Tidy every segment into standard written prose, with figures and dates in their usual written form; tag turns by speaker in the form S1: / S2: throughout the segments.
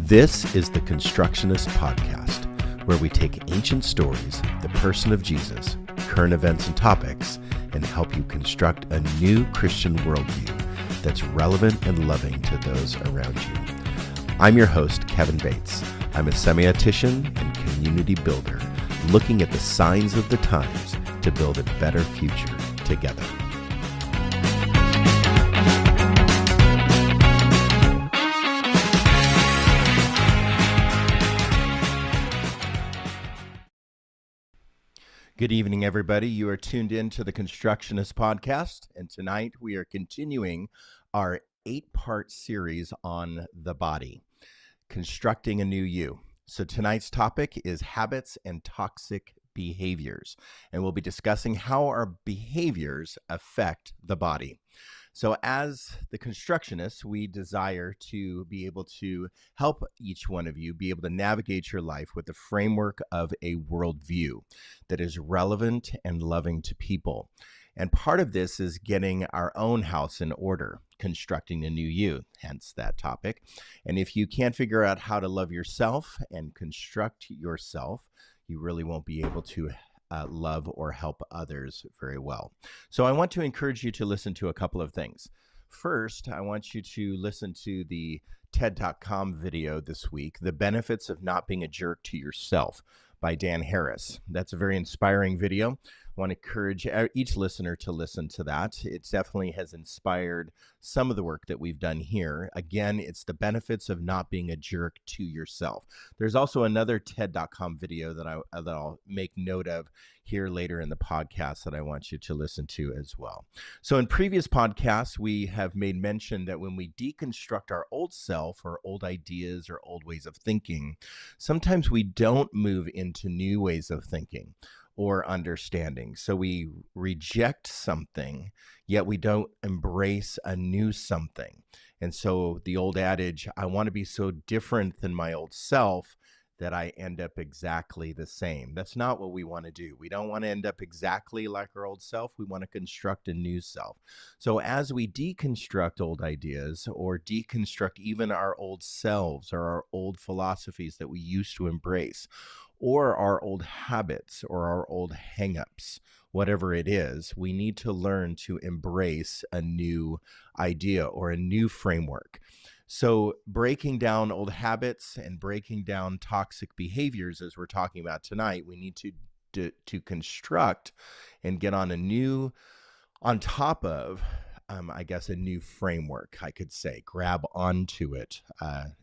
S1: This is the Constructionist Podcast, where we take ancient stories, the person of Jesus, current events and topics, and help you construct a new Christian worldview that's relevant and loving to those around you. I'm your host, Kevin Bates. I'm a semiotician and community builder, looking at the signs of the times to build a better future together. Good evening, everybody. You are tuned in to the Constructionist Podcast, and tonight we are continuing our 8-part series on the body, constructing a new you. So tonight's topic is habits and toxic behaviors, and we'll be discussing how our behaviors affect the body. So as the constructionists, we desire to be able to help each one of you be able to navigate your life with the framework of a worldview that is relevant and loving to people. And part of this is getting our own house in order, constructing a new you, hence that topic. And if you can't figure out how to love yourself and construct yourself, you really won't be able to love or help others very well. So I want to encourage you to listen to a couple of things. First, I want you to listen to the TED.com video this week, The Benefits of Not Being a Jerk to Yourself by Dan Harris. That's a very inspiring video. I want to encourage each listener to listen to that. It definitely has inspired some of the work that we've done here. Again, it's the benefits of not being a jerk to yourself. There's also another TED.com video that I'll make note of here later in the podcast that I want you to listen to as well. So in previous podcasts, we have made mention that when we deconstruct our old self or old ideas or old ways of thinking, sometimes we don't move into new ways of thinking or understanding. So we reject something, yet we don't embrace a new something. And so the old adage, I want to be so different than my old self that I end up exactly the same. That's not what we want to do. We don't want to end up exactly like our old self. We want to construct a new self. So as we deconstruct old ideas or deconstruct even our old selves or our old philosophies that we used to embrace, or our old habits or our old hang-ups, whatever it is, we need to learn to embrace a new idea or a new framework. So breaking down old habits and breaking down toxic behaviors, as we're talking about tonight, we need to construct and get on top of, I guess, a new framework, I could say. Grab onto it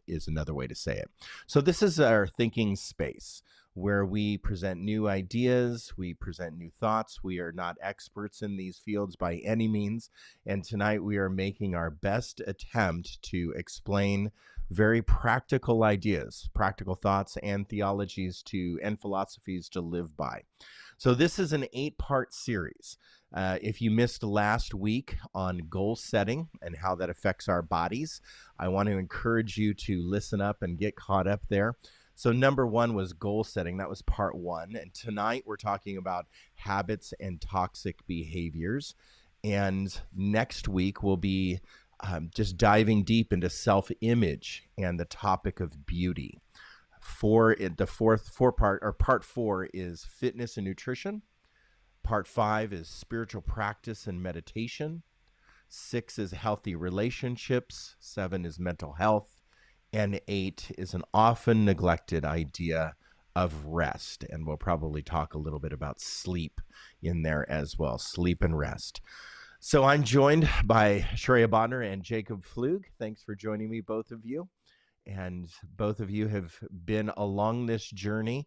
S1: is another way to say it. So this is our thinking space where we present new ideas, we present new thoughts. We are not experts in these fields by any means. And tonight we are making our best attempt to explain very practical ideas, practical thoughts and theologies and philosophies to live by. So this is an 8-part series. If you missed last week on goal setting and how that affects our bodies, I want to encourage you to listen up and get caught up there. So number 1 was goal setting. That was part 1. And tonight we're talking about habits and toxic behaviors. And next week we'll be just diving deep into self-image and the topic of beauty. Part 4 is fitness and nutrition. Part 5 is spiritual practice and meditation. 6 is healthy relationships. 7 is mental health. And 8 is an often neglected idea of rest. And we'll probably talk a little bit about sleep in there as well, sleep and rest. So I'm joined by Shreya Bonner and Jacob Flug. Thanks for joining me, both of you. And both of you have been along this journey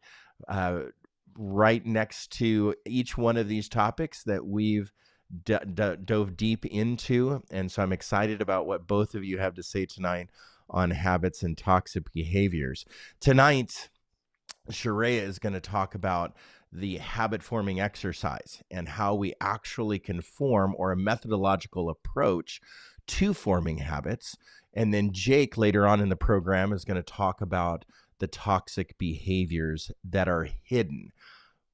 S1: right next to each one of these topics that we've dove deep into. And so I'm excited about what both of you have to say tonight on habits and toxic behaviors. Tonight, Shreya is going to talk about the habit forming exercise and how we actually can form, or a methodological approach to forming habits. And then Jake later on in the program is going to talk about the toxic behaviors that are hidden.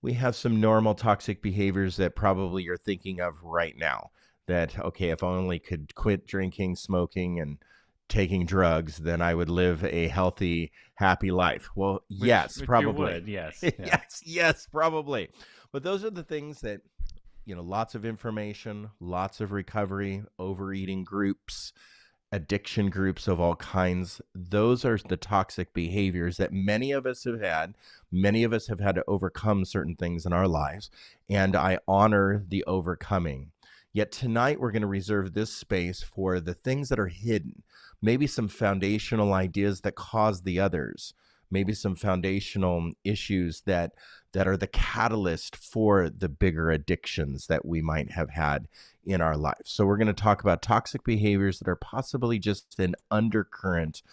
S1: We have some normal toxic behaviors that probably you're thinking of right now that, okay, if I only could quit drinking, smoking, and taking drugs, then I would live a healthy, happy life. Well, yes,
S2: Which
S1: probably.
S2: you would, yes. Yeah.
S1: Yes, probably. But those are the things that, lots of information, lots of recovery, overeating groups, addiction groups of all kinds. Those are the toxic behaviors that many of us have had. Many of us have had to overcome certain things in our lives, and I honor the overcoming. Yet tonight, we're going to reserve this space for the things that are hidden, maybe some foundational ideas that cause the others, maybe some foundational issues that are the catalyst for the bigger addictions that we might have had in our life. So we're going to talk about toxic behaviors that are possibly just an undercurrent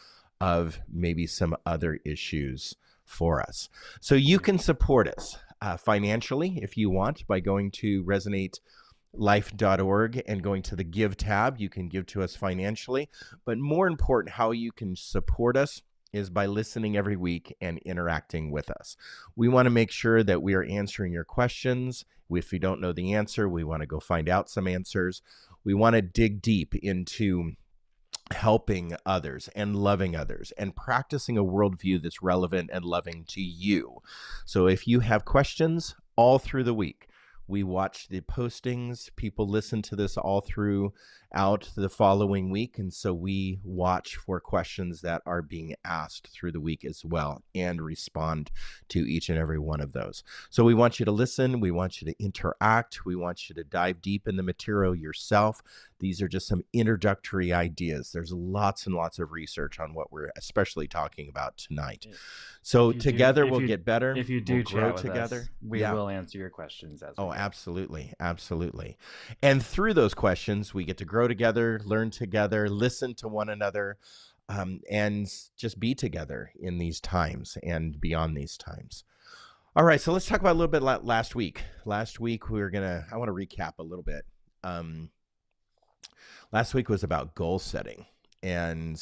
S1: of maybe some other issues for us. So you can support us financially if you want by going to resonatelife.org and going to the Give tab. You can give to us financially, but more important, how you can support us is by listening every week and interacting with us. We want to make sure that we are answering your questions. If you don't know the answer, we want to go find out some answers. We want to dig deep into helping others and loving others and practicing a worldview that's relevant and loving to you. So if you have questions all through the week, we watch the postings. People listen to this all throughout the following week. And so we watch for questions that are being asked through the week as well and respond to each and every one of those. So we want you to listen. We want you to interact. We want you to dive deep in the material yourself. These are just some introductory ideas. There's lots and lots of research on what we're especially talking about tonight. So together we'll get better.
S2: If you do
S1: we'll
S2: chat
S1: grow
S2: with
S1: together.
S2: us, we will answer your questions as well.
S1: Oh, absolutely. Absolutely. And through those questions, we get to grow together, learn together, listen to one another, and just be together in these times and beyond these times. All right. So let's talk about a little bit last week. Last week, I want to recap a little bit. Last week was about goal setting. And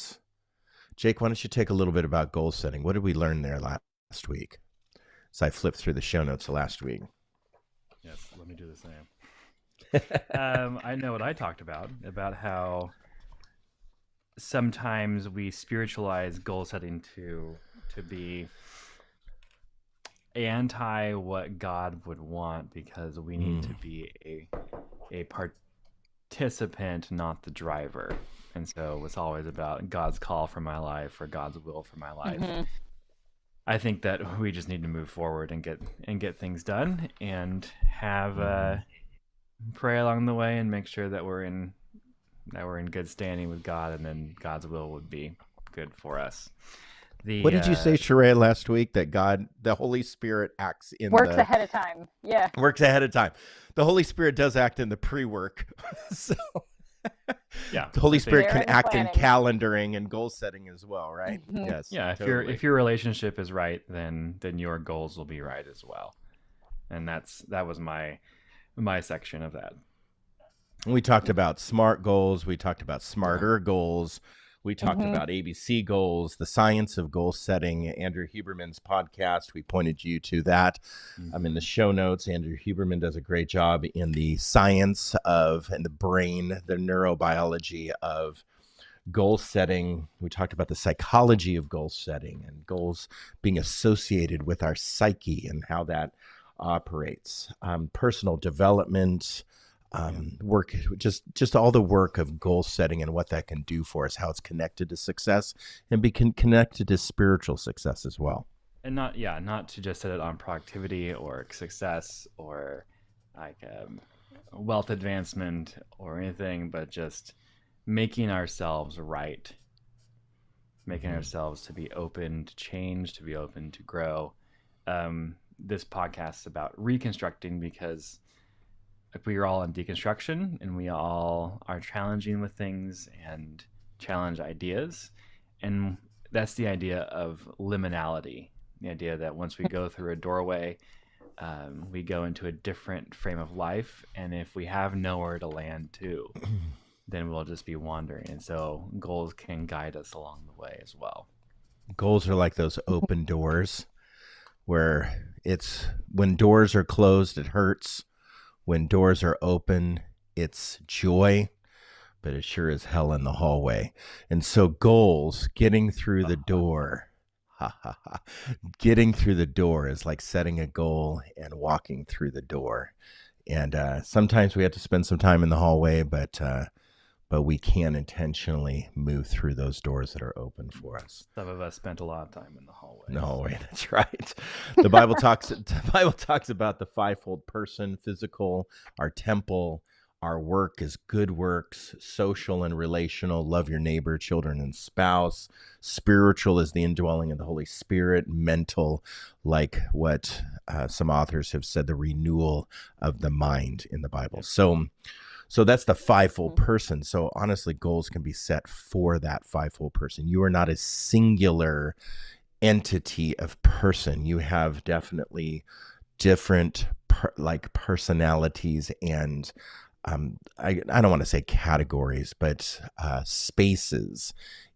S1: Jake, why don't you take a little bit about goal setting? What did we learn there last week? So I flipped through the show notes last week.
S2: Yes, let me do the same. I know what I talked about how sometimes we spiritualize goal setting to be anti what God would want because we need to be a participant, not the driver. And so it's always about God's call for my life or God's will for my life. Mm-hmm. I think that we just need to move forward and get things done and have pray along the way and make sure that we're in good standing with God, and then God's will would be good for us.
S1: What did you say, Sheree, last week? That God, the Holy Spirit acts in
S3: works ahead of time. Yeah.
S1: Works ahead of time. The Holy Spirit does act in the pre-work. So
S2: yeah,
S1: the Holy Spirit can act in calendaring and goal setting as well, right?
S3: Mm-hmm.
S1: Yes.
S2: Yeah, if your relationship is right, then your goals will be right as well. And that was my section of that.
S1: We talked about SMART goals, we talked about smarter goals. We talked about ABC goals, the science of goal setting, Andrew Huberman's podcast. We pointed you to that. I'm in the show notes. Andrew Huberman does a great job in the science of and the brain, the neurobiology of goal setting. We talked about the psychology of goal setting and goals being associated with our psyche and how that operates. Personal development, work, just all the work of goal setting and what that can do for us, how it's connected to success and be connected to spiritual success as well.
S2: And not to just set it on productivity or success or like wealth advancement or anything, but just making ourselves right, making ourselves to be open to change, to be open to grow. This podcast is about reconstructing because we are all in deconstruction and we all are challenging with things and challenge ideas. And that's the idea of liminality, the idea that once we go through a doorway, we go into a different frame of life. And if we have nowhere to land to, then we'll just be wandering. And so goals can guide us along the way as well.
S1: Goals are like those open doors where it's when doors are closed, it hurts. When doors are open, it's joy. but it sure is hell in the hallway. And so goals, getting through the
S2: Uh-huh.
S1: door, ha ha ha, getting through the door is like setting a goal and walking through the door. And sometimes we have to spend some time in the hallway, but we can intentionally move through those doors that are open for us.
S2: Some of us spent a lot of time in the hallways.
S1: No way, that's right. The Bible talks about the fivefold person: physical, our temple, our work is good works, social and relational, love your neighbor, children and spouse. Spiritual is the indwelling of the Holy Spirit. Mental, like what some authors have said, the renewal of the mind in the Bible.
S2: Yep.
S1: So that's the fivefold person. So honestly, goals can be set for that fivefold person. You are not a singular entity of person. You have definitely different personalities and I don't want to say categories, but spaces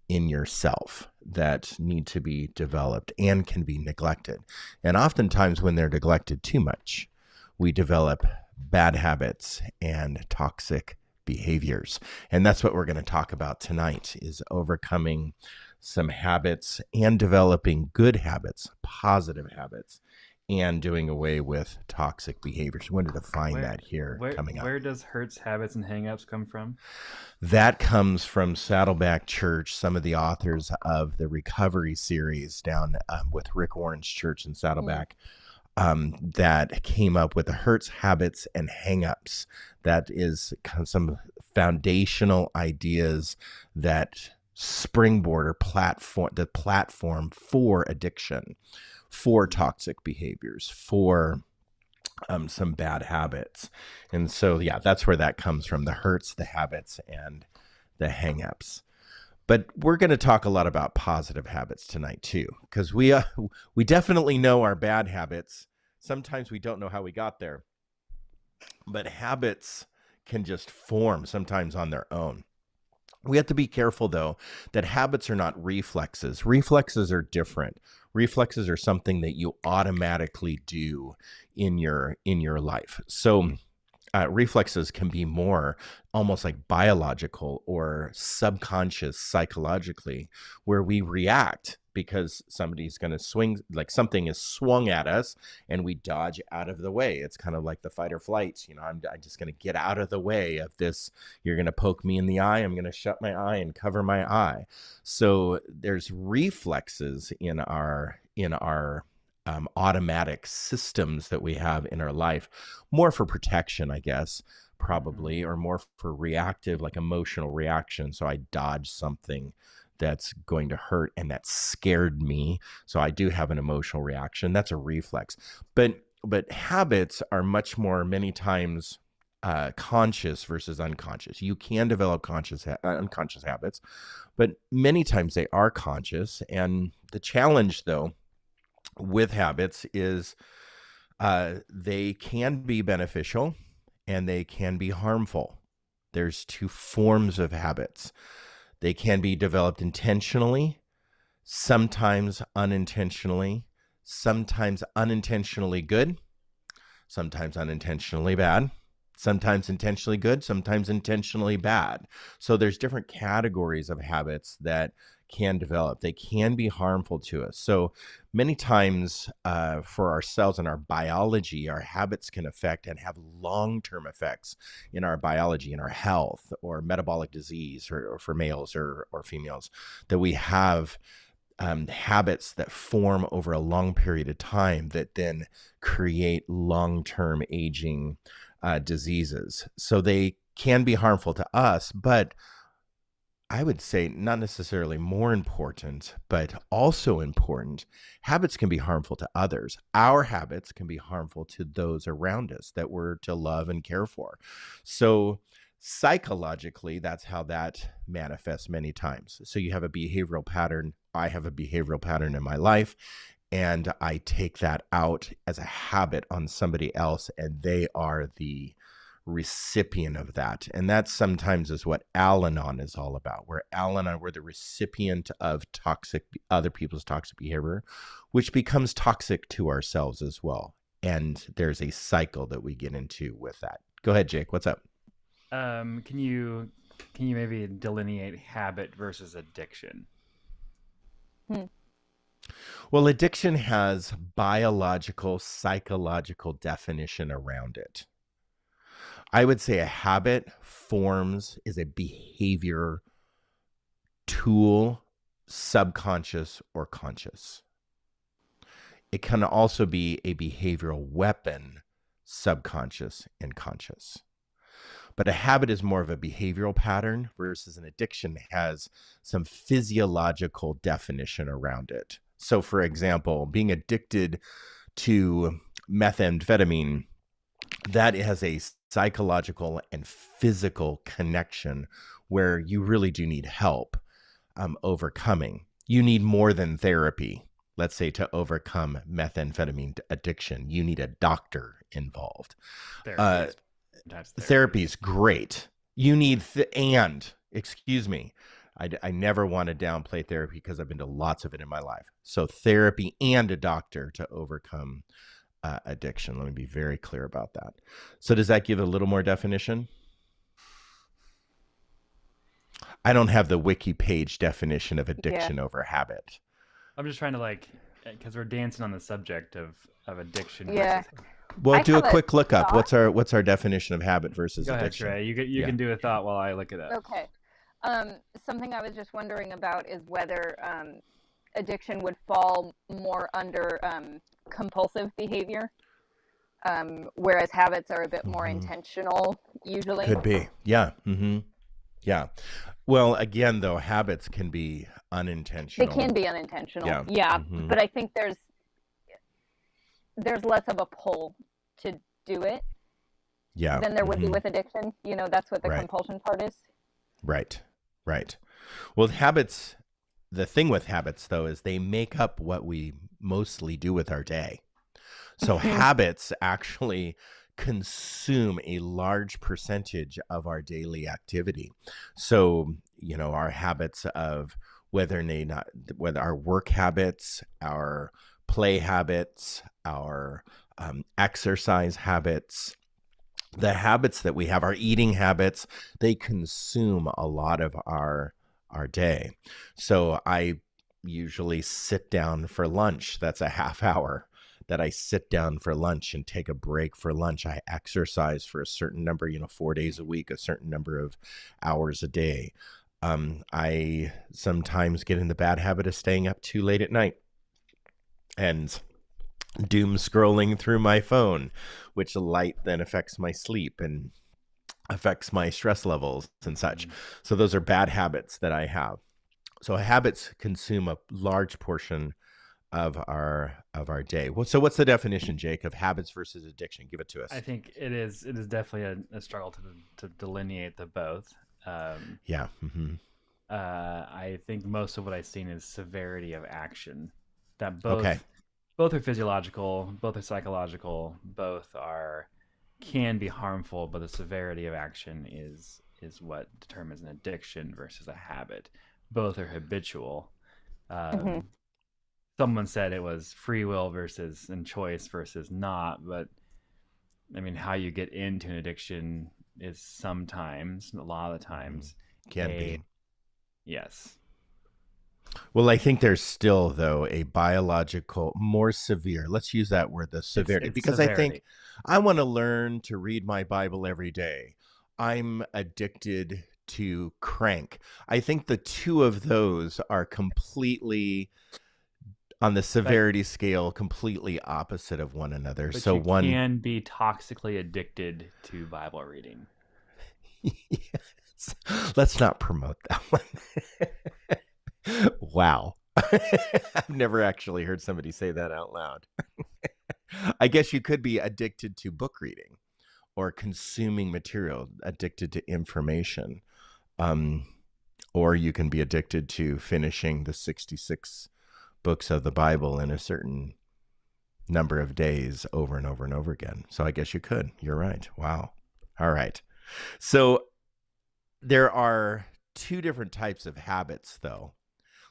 S1: in yourself that need to be developed and can be neglected. And oftentimes when they're neglected too much, we develop bad habits and toxic behaviors. And that's what we're going to talk about tonight, is overcoming some habits and developing good habits, positive habits, and doing away with toxic behaviors. We want to define that here coming up.
S2: Where does hurts, habits, and hangups come from?
S1: That comes from Saddleback Church, some of the authors of the recovery series down with Rick Warren's church in Saddleback. That came up with the hurts, habits, and hangups. That is some foundational ideas that springboard or platform for addiction, for toxic behaviors, for some bad habits. And so, yeah, that's where that comes from: the hurts, the habits, and the hangups. But we're going to talk a lot about positive habits tonight too, because we definitely know our bad habits. Sometimes we don't know how we got there, but habits can just form sometimes on their own. We have to be careful, though, that habits are not reflexes. Reflexes are different. Reflexes are something that you automatically do in your life. So reflexes can be more almost like biological or subconscious psychologically, where we react because somebody's going to swing, like something is swung at us and we dodge out of the way. It's kind of like the fight or flight. I'm just going to get out of the way of this. You're going to poke me in the eye. I'm going to shut my eye and cover my eye. So there's reflexes in our automatic systems that we have in our life, more for protection, I guess, probably, or more for reactive, like emotional reaction. So I dodge something that's going to hurt and that scared me. So I do have an emotional reaction. That's a reflex. But habits are much more, many times, conscious versus unconscious. You can develop unconscious habits, but many times they are conscious. And the challenge, though, with habits is they can be beneficial and they can be harmful. There's two forms of habits. They can be developed intentionally, sometimes unintentionally, sometimes unintentionally good, sometimes unintentionally bad, sometimes intentionally good, sometimes intentionally bad. So there's different categories of habits that can develop. They can be harmful to us. So many times for ourselves and our biology, our habits can affect and have long-term effects in our biology, in our health, or metabolic disease, or for males or females, that we have habits that form over a long period of time that then create long-term aging diseases. So they can be harmful to us, but I would say not necessarily more important, but also important. Habits can be harmful to others. Our habits can be harmful to those around us that we're to love and care for. So psychologically, that's how that manifests many times. So you have a behavioral pattern. I have a behavioral pattern in my life, and I take that out as a habit on somebody else, and they are the recipient of that. And that sometimes is what Al-Anon is all about. We're Al-Anon, we're the recipient of other people's toxic behavior, which becomes toxic to ourselves as well. And there's a cycle that we get into with that. Go ahead, Jake. What's up?
S2: Can you can you maybe delineate habit versus addiction?
S3: Hmm.
S1: Well, addiction has biological, psychological definition around it. I would say a habit is a behavior tool, subconscious or conscious. It can also be a behavioral weapon, subconscious and conscious. But a habit is more of a behavioral pattern versus an addiction has some physiological definition around it. So, for example, being addicted to methamphetamine, that has a psychological and physical connection where you really do need help overcoming. You need more than therapy, let's say, to overcome methamphetamine addiction. You need a doctor involved. Therapy is great. You need, excuse me, I never want to downplay therapy because I've been to lots of it in my life. So therapy and a doctor to overcome addiction. Let me be very clear about that. So does that give a little more definition? I don't have the wiki page definition of addiction over habit.
S2: I'm just trying to because we're dancing on the subject of addiction.
S3: Yeah.
S1: Well, do a quick look up. What's our definition of habit versus addiction?
S2: Go ahead, Trey. You can do a thought while I look it up.
S3: Okay. Something I was just wondering about is whether addiction would fall more under compulsive behavior, whereas habits are a bit more intentional usually.
S1: Could be. Yeah. Mm-hmm. Yeah. Well, again, though, habits can be unintentional.
S3: They can be unintentional.
S1: Yeah.
S3: Mm-hmm. But I think there's less of a pull to do it than there would be with addiction. That's what the compulsion part is.
S1: Right. Well, habits, the thing with habits, though, is they make up what we mostly do with our day. So habits actually consume a large percentage of our daily activity. So, our habits of whether our work habits, our play habits, our exercise habits, the habits that we have, our eating habits, they consume a lot of our day. So I usually sit down for lunch. That's a half hour that I sit down for lunch and take a break for lunch. I exercise for a certain number, 4 days a week, a certain number of hours a day. I sometimes get in the bad habit of staying up too late at night and doom scrolling through my phone, which light then affects my sleep and affects my stress levels and such. So those are bad habits that I have. So habits consume a large portion of our day. So what's the definition, Jake, of habits versus addiction? Give it to us.
S2: I think it is definitely a struggle to delineate the both.
S1: Yeah. Mm-hmm.
S2: I think most of what I've seen is severity of action. That both are physiological, both are psychological, both can be harmful, but the severity of action is what determines an addiction versus a habit. Both are habitual. Someone said it was free will and choice versus not, but I mean, how you get into an addiction is sometimes, a lot of the times,
S1: can be.
S2: Yes.
S1: Well, I think there's still, though, a biological, more severe, let's use that word, the severity, because severity. I think I want to learn to read my Bible every day. I'm addicted to crank. I think the two of those are completely, on the severity scale, completely opposite of one another.
S2: But
S1: so
S2: one can be toxically addicted to Bible reading.
S1: Yes. Let's not promote that one. Wow. I've never actually heard somebody say that out loud. I guess you could be addicted to book reading or consuming material, addicted to information. Or you can be addicted to finishing the 66 books of the Bible in a certain number of days over and over and over again. So I guess you could. You're right. Wow. All right. So there are two different types of habits, though.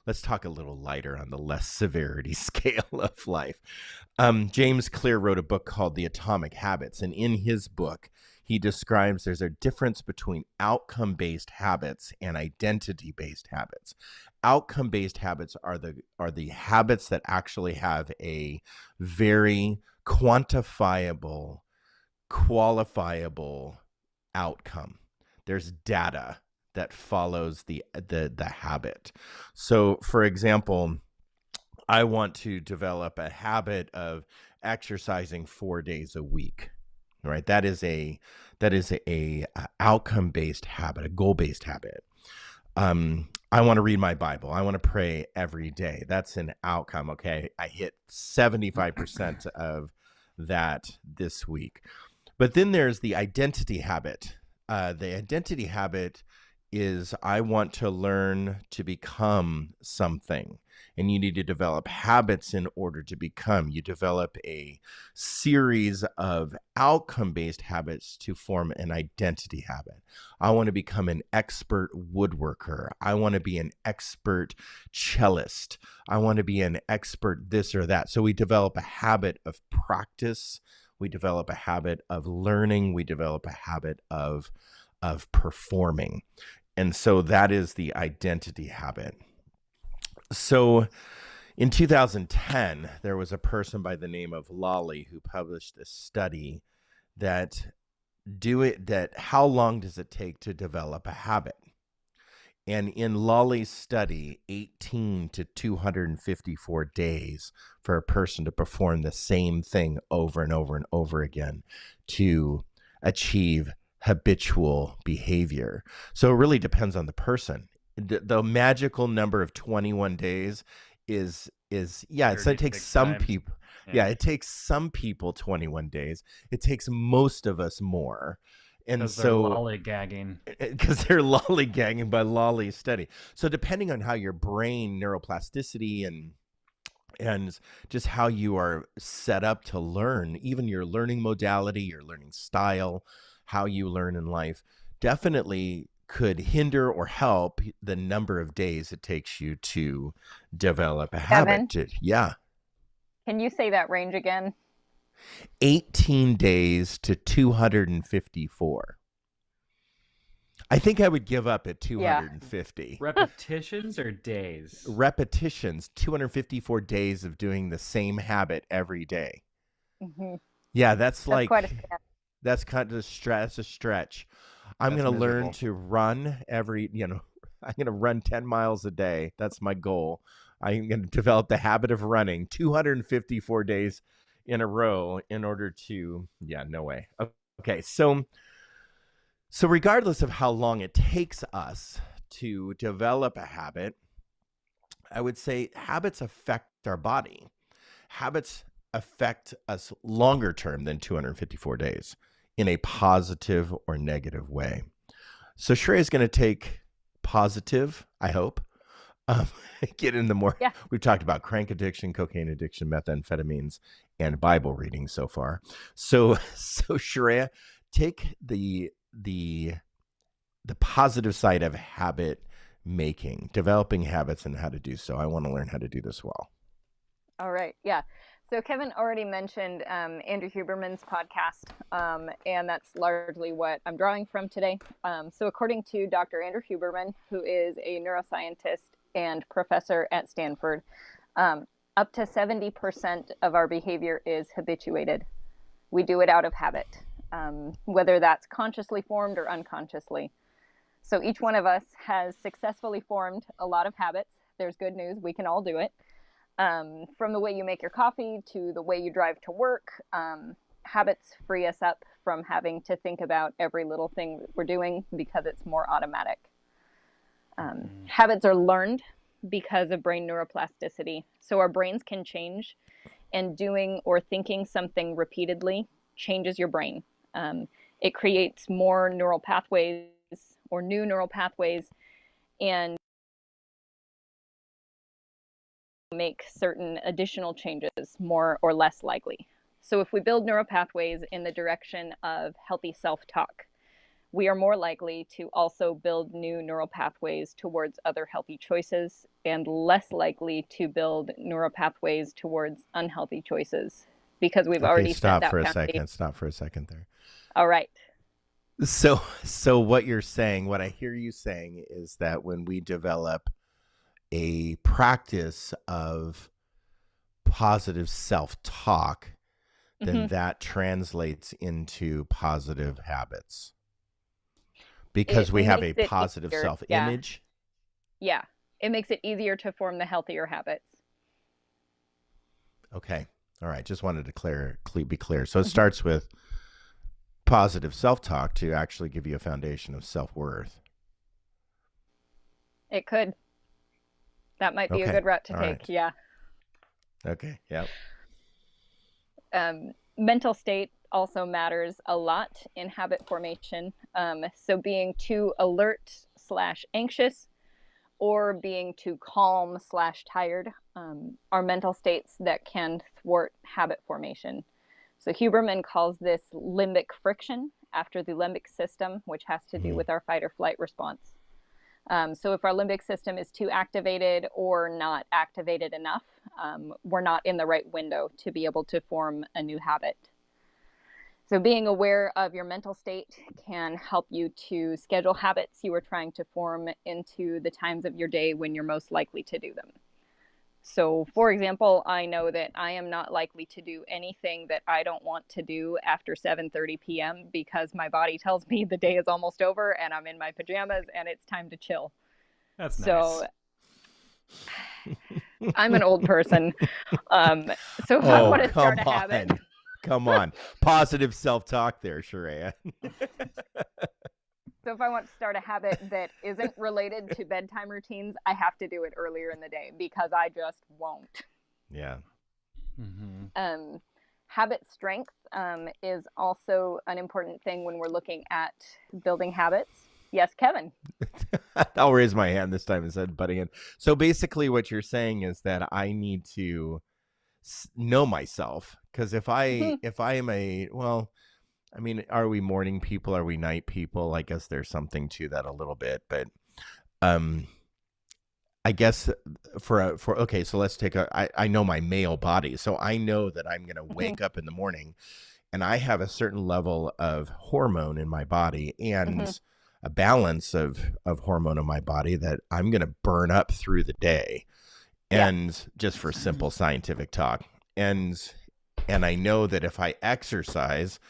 S1: Let's talk a little lighter on the less severity scale of life. James Clear wrote a book called The Atomic Habits, and in his book, he describes there's a difference between outcome-based habits and identity-based habits. Outcome-based habits are the habits that actually have a very quantifiable, qualifiable outcome. There's data that follows the habit. So, for example, I want to develop a habit of exercising 4 days a week. Right? That is a outcome-based habit, a goal-based habit. I want to read my Bible. I want to pray every day. That's an outcome. Okay, I hit 75% of that this week. But then there's the identity habit. The identity habit is I want to learn to become something. And you need to develop habits in order to become. You develop a series of outcome-based habits to form an identity habit. I want to become an expert woodworker. I want to be an expert cellist. I want to be an expert this or that. So we develop a habit of practice. We develop a habit of learning. We develop a habit of performing. And so that is the identity habit. So in 2010, there was a person by the name of Lawley who published a study that how long does it take to develop a habit? And in Lawley's study, 18 to 254 days for a person to perform the same thing over and over and over again to achieve habitual behavior. So it really depends on the person. The magical number of 21 days is yeah, it's, it takes some people. Yeah, it takes some people 21 days. It takes most of us more. And so
S2: they're lollygagging.
S1: Because they're lollygagging by Lawley's study. So depending on how your brain neuroplasticity and just how you are set up to learn, even your learning modality, your learning style, how you learn in life, definitely could hinder or help the number of days it takes you to develop a habit. Yeah.
S3: Can you say that range again?
S1: 18 days to 254. I think I would give up at 250.
S2: Yeah. Repetitions or days?
S1: Repetitions, 254 days of doing the same habit every day.
S3: Mm-hmm.
S1: Yeah, that's like
S3: quite a stretch.
S1: That's kind of a stretch. I'm going to learn to run I'm going to run 10 miles a day. That's my goal. I'm going to develop the habit of running 254 days in a row in order to, no way. Okay, so regardless of how long it takes us to develop a habit, I would say habits affect our body. Habits affect us longer term than 254 days in a positive or negative way. So Shreya is going to take positive, I hope, get into more. Yeah. We've talked about crank addiction, cocaine addiction, methamphetamines, and Bible reading so far. So Shreya, take the positive side of habit making, developing habits and how to do so. I want to learn how to do this well.
S3: All right. Yeah. So Kevin already mentioned Andrew Huberman's podcast, and that's largely what I'm drawing from today. So according to Dr. Andrew Huberman, who is a neuroscientist and professor at Stanford, up to 70% of our behavior is habituated. We do it out of habit, whether that's consciously formed or unconsciously. So each one of us has successfully formed a lot of habits. There's good news. We can all do it. From the way you make your coffee to the way you drive to work, habits free us up from having to think about every little thing that we're doing because it's more automatic. Habits are learned because of brain neuroplasticity. So our brains can change, and doing or thinking something repeatedly changes your brain. It creates more neural pathways or new neural pathways, and make certain additional changes more or less likely. So if we build neural pathways in the direction of healthy self-talk, we are more likely to also build new neural pathways towards other healthy choices and less likely to build neural pathways towards unhealthy choices because we've already set that foundation.
S1: Stop for a second there.
S3: All right.
S1: So what you're saying, what I hear you saying is that when we develop a practice of positive self-talk, then
S3: Hmm.
S1: that translates into positive habits because
S3: It
S1: we have a
S3: makes it
S1: positive
S3: easier. Yeah.
S1: self-image.
S3: Yeah. It makes it easier to form the healthier habits.
S1: Okay. All right. Just wanted to be clear. So it
S3: Mhm.
S1: starts with positive self-talk to actually give you a foundation of self-worth.
S3: It could. That might be a
S1: Okay.
S3: good route to
S1: All
S3: take.
S1: right.
S3: Yeah.
S1: Okay. Yep.
S3: Mental state also matters a lot in habit formation. So being too alert slash anxious or being too calm slash tired are mental states that can thwart habit formation. So Huberman calls this limbic friction after the limbic system, which has to do
S1: Mhm.
S3: with our fight or flight response. So if our limbic system is too activated or not activated enough, we're not in the right window to be able to form a new habit. So being aware of your mental state can help you to schedule habits you are trying to form into the times of your day when you're most likely to do them. So, for example, I know that I am not likely to do anything that I don't want to do after 7:30 p.m. because my body tells me the day is almost over and I'm in my pajamas and it's time to chill.
S2: That's
S3: So,
S2: nice.
S3: I'm an old person. Um, so if I
S1: Oh,
S3: want to start
S1: come
S3: a habit,
S1: on. Come on. Positive self-talk there, Sharia.
S3: so if I want to start a habit that isn't related to bedtime routines, I have to do it earlier in the day because I just won't.
S1: Yeah.
S2: Mm-hmm.
S3: Um, Habit strength is also an important thing when we're looking at building habits. Yes, Kevin.
S1: I'll raise my hand this time instead of butting in. So basically what you're saying is that I need to know myself because if I am a well, I mean, are we morning people? Are we night people? I guess there's something to that a little bit, but um, I guess for okay, so let's take I know my male body, so I know that I'm gonna wake up in the morning, and I have a certain level of hormone in my body and a balance of hormone in my body that I'm gonna burn up through the day,
S3: Yeah,
S1: and just for simple scientific talk, and I know that if I exercise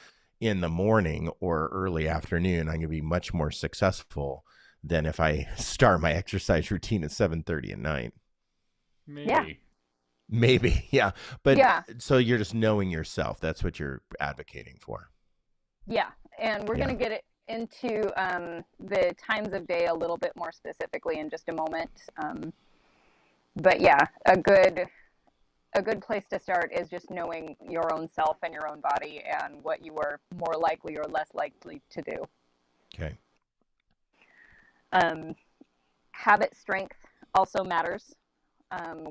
S1: in the morning or early afternoon, I'm going to be much more successful than if I start my exercise routine at 7:30 at night.
S3: yeah,
S2: Maybe.
S1: Maybe, yeah. But
S3: yeah,
S1: so you're just knowing yourself. That's what you're advocating for.
S3: yeah. And we're
S1: Yeah.
S3: going to get it into the times of day a little bit more specifically in just a moment. But yeah, a good place to start is just knowing your own self and your own body and what you are more likely or less likely to do.
S1: Okay.
S3: Um, Habit strength also matters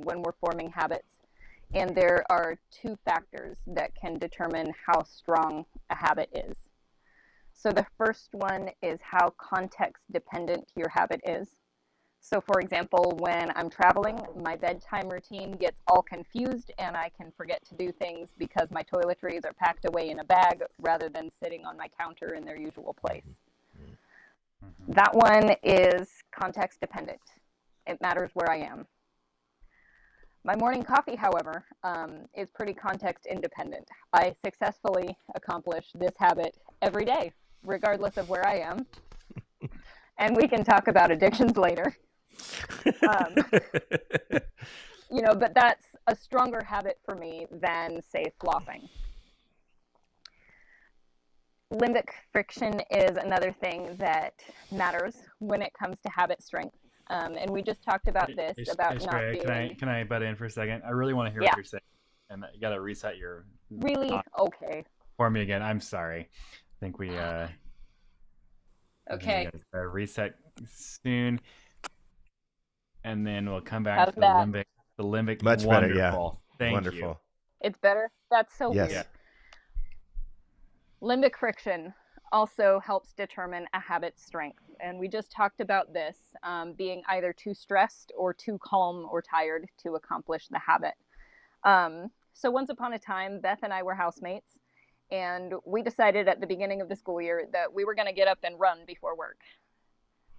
S3: when we're forming habits. And there are two factors that can determine how strong a habit is. So the first one is how context dependent your habit is. So, for example, when I'm traveling, my bedtime routine gets all confused and I can forget to do things because my toiletries are packed away in a bag rather than sitting on my counter in their usual place.
S2: Mm-hmm.
S3: That one is context dependent. It matters where I am. My morning coffee, however, is pretty context independent. I successfully accomplish this habit every day, regardless of where I am. And we can talk about addictions later. But that's a stronger habit for me than, say, flossing. Limbic friction is another thing that matters when it comes to habit strength. And we just talked about this, about not
S2: Shreya,
S3: feeling.
S2: can I butt in for a second? I really want to hear
S3: Yeah,
S2: what you're saying, and you got to reset your
S3: really?
S2: thought
S3: Okay.
S2: for me again. I'm sorry. I think we
S3: Okay.
S2: gotta reset soon, and then we'll come back
S3: How's
S2: to the
S3: that?
S2: limbic. The limbic,
S1: Much better, yeah.
S2: wonderful. Thank you.
S1: Wonderful.
S3: It's better? That's so
S2: Yes.
S3: weird. Limbic friction also helps determine a habit's strength. And we just talked about this being either too stressed or too calm or tired to accomplish the habit. So once upon a time, Beth and I were housemates, And we decided at the beginning of the school year that we were going to get up and run before work.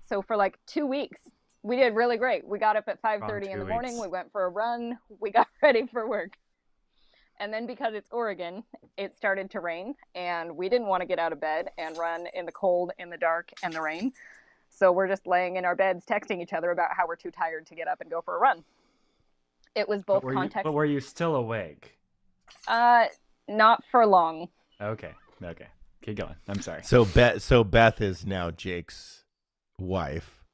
S3: So for like 2 weeks, we did really great. We got up at 5:30 in the morning. We went for a run. We got ready for work. And then because it's Oregon, it started to rain, and we didn't want to get out of bed and run in the cold, in the dark, and the rain. So we're just laying in our beds texting each other about how we're too tired to get up and go for a run. It was both context.
S2: But were you still awake?
S3: Not for long.
S2: Okay. Keep going. I'm sorry.
S1: So Beth is now Jake's wife.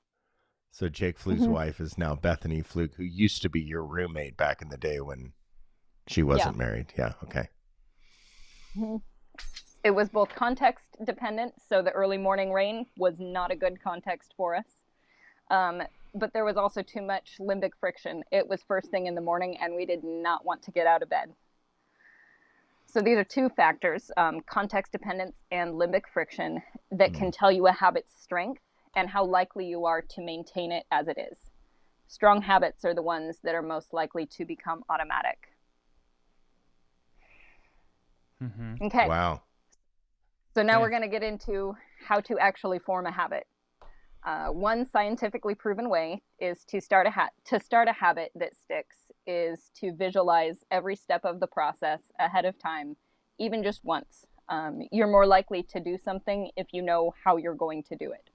S1: So Jake Fluke's wife is now Bethany Fluke, who used to be your roommate back in the day when she wasn't married. Yeah. Okay.
S3: It was both context dependent. So the early morning rain was not a good context for us. But there was also too much limbic friction. It was first thing in the morning, and we did not want to get out of bed. So these are two factors, context dependence and limbic friction, that can tell you a habit's strength and how likely you are to maintain it as it is. Strong habits are the ones that are most likely to become automatic. Okay.
S1: Wow.
S3: So now we're going to get into how to actually form a habit. One scientifically proven way is to start a habit that sticks is to visualize every step of the process ahead of time, even just once. You're more likely to do something if you know how you're going to do it.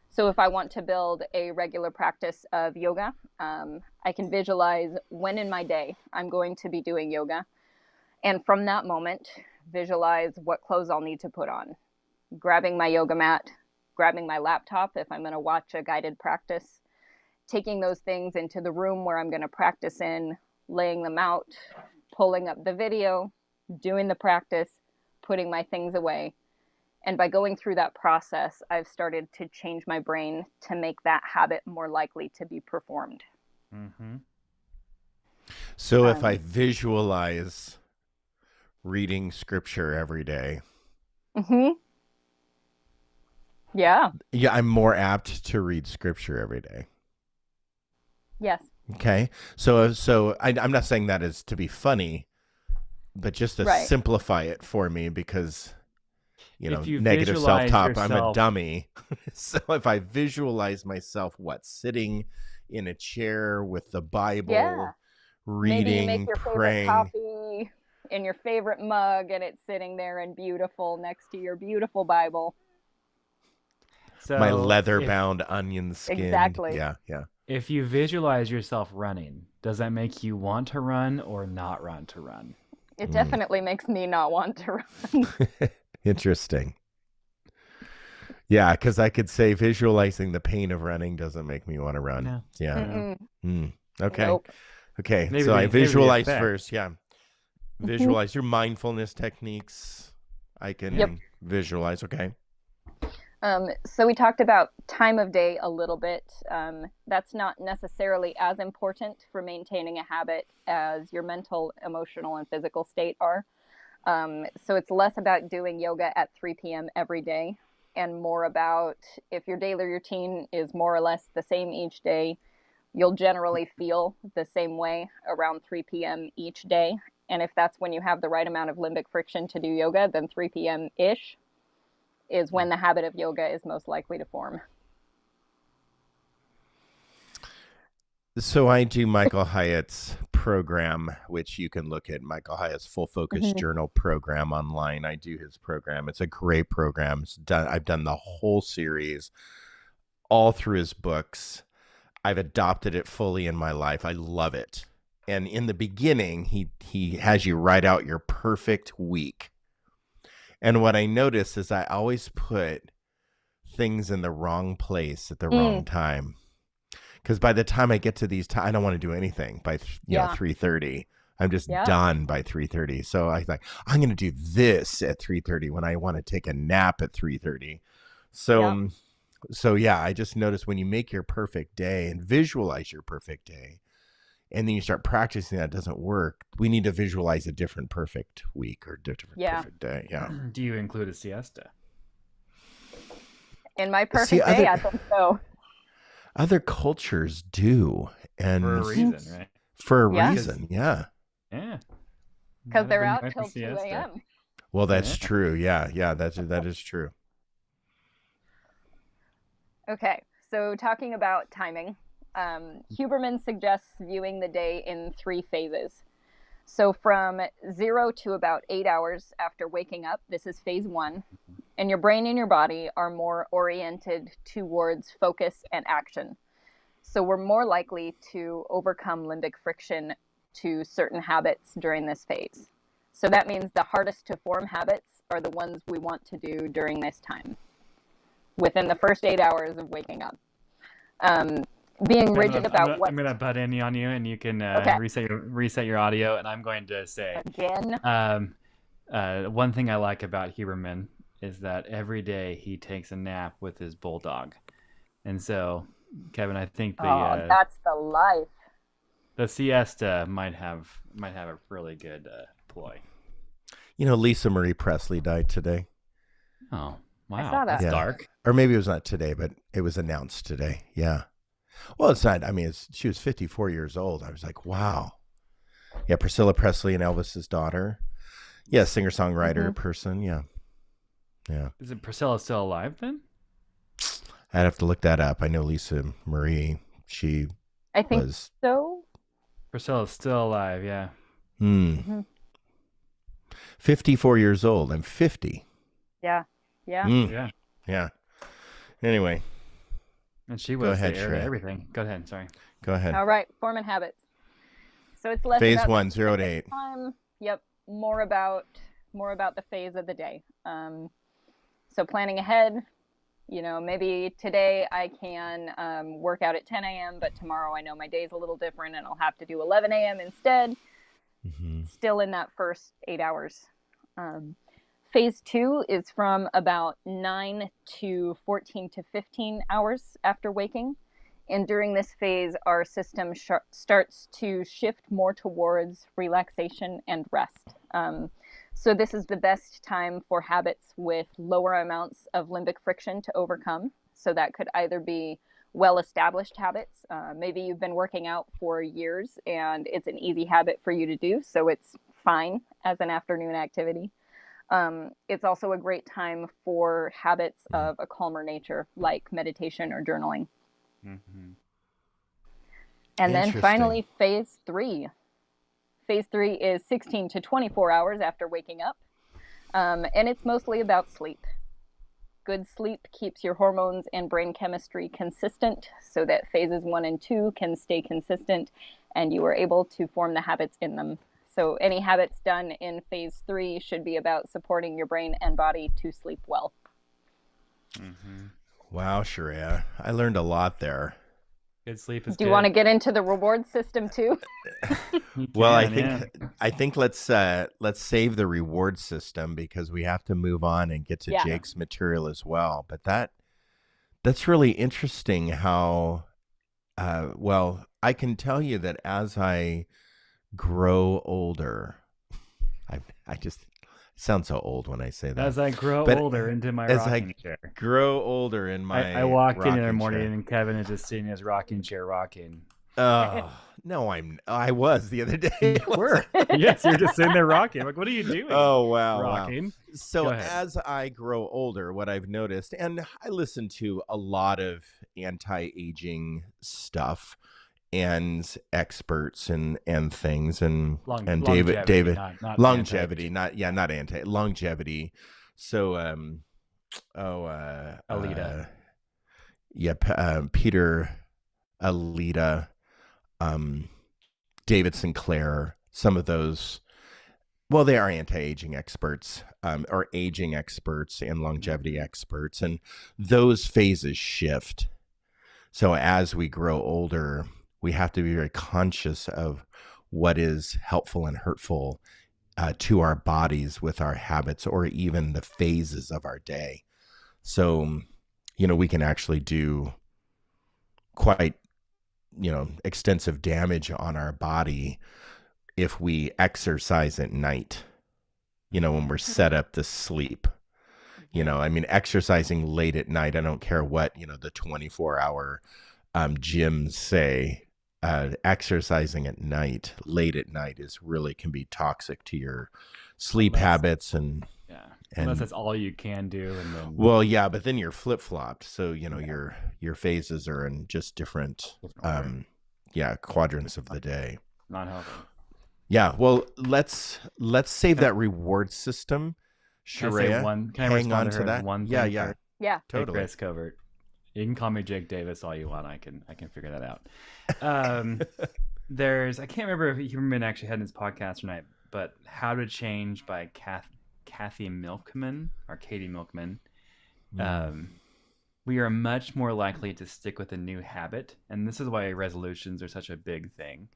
S3: So if I want to build a regular practice of yoga, I can visualize when in my day I'm going to be doing yoga. And from that moment, visualize what clothes I'll need to put on. Grabbing my yoga mat, grabbing my laptop if I'm going to watch a guided practice, taking those things into the room where I'm going to practice in, laying them out, pulling up the video, doing the practice, putting my things away. And by going through that process, I've started to change my brain to make that habit more likely to be performed.
S1: So if I visualize reading scripture every day,
S3: yeah,
S1: I'm more apt to read scripture every day.
S3: Yes.
S1: Okay. So I'm not saying that is to be funny, but just to simplify it for me, because negative self-talk, I'm a dummy. So if I visualize myself sitting in a chair with the Bible, reading,
S3: maybe you make your
S1: praying,
S3: favorite coffee in your favorite mug, and it's sitting there and beautiful next to your beautiful Bible.
S2: So
S1: my leather-bound onion skin.
S3: Exactly.
S1: Yeah.
S2: If you visualize yourself running, does that make you want to run or not want to run?
S3: It definitely makes me not want to run.
S1: Interesting. Yeah, because I could say visualizing the pain of running doesn't make me want to run. No. Yeah. Okay. Nope. Okay. So I visualize first. Yeah. Visualize your mindfulness techniques. I can visualize. Okay.
S3: So we talked about time of day a little bit. That's not necessarily as important for maintaining a habit as your mental, emotional, and physical state are. So it's less about doing yoga at 3 p.m. every day and more about if your daily routine is more or less the same each day, you'll generally feel the same way around 3 p.m. each day. And if that's when you have the right amount of limbic friction to do yoga, then 3 p.m.-ish is when the habit of yoga is most likely to form.
S1: So I do Michael Hyatt's program, which you can look at, Michael Hyatt's Full Focus Journal program online. I do his program. It's a great program. I've done the whole series all through his books. I've adopted it fully in my life. I love it. And in the beginning, he has you write out your perfect week. And what I notice is I always put things in the wrong place at the wrong time. Because by the time I get to these times, I don't want to do anything by 3:30. I'm just done by 3:30. So I thought, I'm going to do this at 3:30 when I want to take a nap at 3:30. So I just noticed when you make your perfect day and visualize your perfect day, and then you start practicing, that doesn't work. We need to visualize a different perfect week or different perfect day. Yeah.
S2: Do you include a siesta?
S3: In my perfect day, I think so.
S1: Other cultures do. And
S2: for a reason, right?
S1: For a reason, yeah.
S2: Yeah.
S3: Because they're out till 2 a.m.
S1: Well, that's
S2: Yeah.
S1: true. Yeah, yeah, that is true.
S3: Okay, so talking about timing, Huberman suggests viewing the day in 3 phases. So from 0 to about 8 hours after waking up, this is phase 1, and your brain and your body are more oriented towards focus and action. So we're more likely to overcome limbic friction to certain habits during this phase. So that means the hardest to form habits are the ones we want to do during this time, within the first 8 hours of waking up. Being rigid about what.
S2: I'm gonna butt in on you, and you can
S3: Okay.
S2: reset your audio. And I'm going to say,
S3: Again.
S2: one thing I like about Huberman is that every day he takes a nap with his bulldog, and so Kevin, I think
S3: That's the life.
S2: the siesta might have a really good ploy.
S1: You know, Lisa Marie Presley died today.
S2: Oh, wow.
S3: I saw that.
S2: That's
S1: Yeah.
S2: dark.
S1: Or maybe it was not today, but it was announced today. Yeah. Well, it's not. I mean, she was 54 years old. I was like, wow. Yeah, Priscilla Presley and Elvis's daughter. Yeah, singer-songwriter person. Yeah. Yeah.
S2: Is it Priscilla still alive then?
S1: I'd have to look that up. I know Lisa Marie, she
S3: I think
S1: was...
S3: so.
S2: Priscilla's still alive, yeah.
S1: 54 years old. I'm 50.
S3: Yeah. Yeah.
S2: Yeah.
S1: Yeah. Anyway,
S2: And she
S1: Go
S2: was
S1: ahead,
S2: the heir to
S1: Shreya.
S2: everything. Go ahead, sorry.
S1: go ahead.
S3: All right. Forming habits. So it's less
S1: Phase
S3: about
S1: 1,
S3: the
S1: 0 to 8.
S3: time. Yep. More about the phase of the day. So planning ahead. You know, maybe today I can work out at 10 a.m., but tomorrow I know my day's a little different and I'll have to do 11 a.m. instead. Still in that first 8 hours. Phase 2 is from about 9 to 14 to 15 hours after waking. And during this phase, our system starts to shift more towards relaxation and rest. So this is the best time for habits with lower amounts of limbic friction to overcome. So that could either be well-established habits. Maybe you've been working out for years and it's an easy habit for you to do, so it's fine as an afternoon activity. It's also a great time for habits of a calmer nature, like meditation or journaling.
S2: Mm-hmm.
S3: And then
S1: Interesting.
S3: finally, phase 3. Phase 3 is 16 to 24 hours after waking up. And it's mostly about sleep. Good sleep keeps your hormones and brain chemistry consistent so that phases 1 and 2 can stay consistent and you are able to form the habits in them. So any habits done in phase 3 should be about supporting your brain and body to sleep well.
S2: Mm-hmm.
S1: Wow, Shreya. I learned a lot there.
S2: Good sleep is
S3: Do you
S2: good.
S3: want to get into the reward system too?
S2: You
S1: Well,
S2: can,
S1: I think let's save the reward system because we have to move on and get to
S3: Yeah.
S1: Jake's material as well. But that's really interesting how well, I can tell you that as I grow older, I just sound so old when I say that.
S2: As I grow
S1: But
S2: older into my
S1: as I
S2: rocking chair.
S1: grow older in my
S2: I walk in
S1: rocking
S2: the morning
S1: chair.
S2: and Kevin is just sitting in his rocking chair rocking.
S1: Oh, no, I was the other day.
S2: Yes, you're just sitting there rocking. Like, what are you doing?
S1: Oh, wow.
S2: Rocking.
S1: So
S2: Go ahead.
S1: as I grow older, what I've noticed, and I listen to a lot of anti-aging stuff and experts and things and David
S2: not
S1: longevity,
S2: anti-aging.
S1: not anti longevity. So
S2: Alita.
S1: Peter Alita, David Sinclair, some of those. Well, they are anti-aging experts, or aging experts and longevity experts, and those phases shift. So as we grow older, we have to be very conscious of what is helpful and hurtful to our bodies with our habits or even the phases of our day. So, we can actually do quite, extensive damage on our body if we exercise at night, when we're set up to sleep. Exercising late at night, I don't care what, the 24-hour gyms say, exercising at night, late at night can be toxic to your sleep habits and
S2: Unless
S1: And
S2: that's all you can do, and then
S1: well, yeah, but then you're flip-flopped. So, you know,
S2: yeah,
S1: your phases are in just different
S2: different order.
S1: yeah, quadrants of the day.
S2: Not healthy.
S1: Yeah, well, let's save
S2: Can I,
S1: that reward system.
S2: can I say
S1: Sharia,
S2: one? Can I
S1: hang
S2: respond
S1: on
S2: to
S1: to
S2: her
S1: that.
S2: one
S1: Yeah,
S2: thing
S1: yeah,
S2: first?
S3: Yeah.
S2: Hey,
S1: totally.
S2: Chris Covert. You can call me Jake Davis all you want. I can figure that out. Um, there's I can't remember if Huberman actually had in his podcast tonight, but How to Change by Kathy Milkman or Katie Milkman. We are much more likely to stick with a new habit, and this is why resolutions are such a big thing,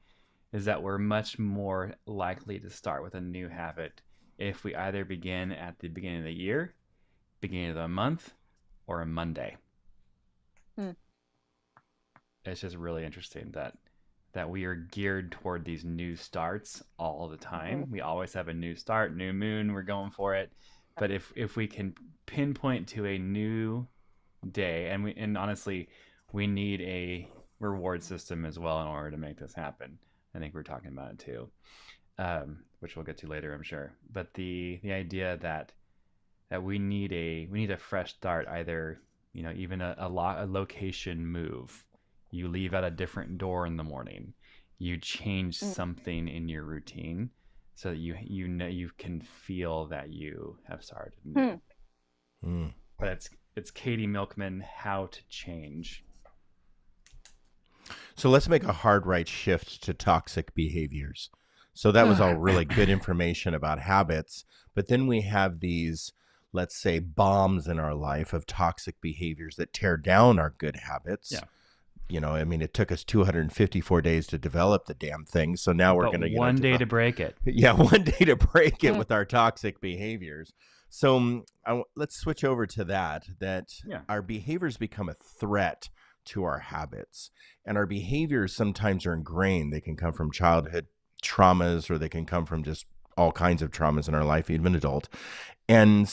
S2: is that we're much more likely to start with a new habit if we either begin at the beginning of the year, beginning of the month, or a Monday.
S3: Hmm.
S2: It's just really interesting that we are geared toward these new starts all the time.
S3: Mhm.
S2: We always have a new start, new moon, we're going for it. But if we can pinpoint to a new day, and honestly, we need a reward system as well in order to make this happen. I think we're talking about it too, which we'll get to later, I'm sure. But the idea that we need a fresh start, either even a location move. You leave at a different door in the morning. You change
S3: Mm.
S2: something in your routine so that you can feel that you have started new.
S1: Mm.
S2: But it's Katie Milkman, How to Change.
S1: So let's make a hard right shift to toxic behaviors. So that was all really good information about habits, but then we have these, let's say, bombs in our life of toxic behaviors that tear down our good habits.
S2: Yeah.
S1: You know, I mean, it took us 254 days to develop the damn thing. So now we're
S2: But
S1: going to,
S2: one day to break it.
S1: yeah, one day to break it with our toxic behaviors. So let's switch over to that
S2: Yeah.
S1: our behaviors become a threat to our habits. And our behaviors sometimes are ingrained. They can come from childhood traumas, or they can come from just all kinds of traumas in our life, even adult. And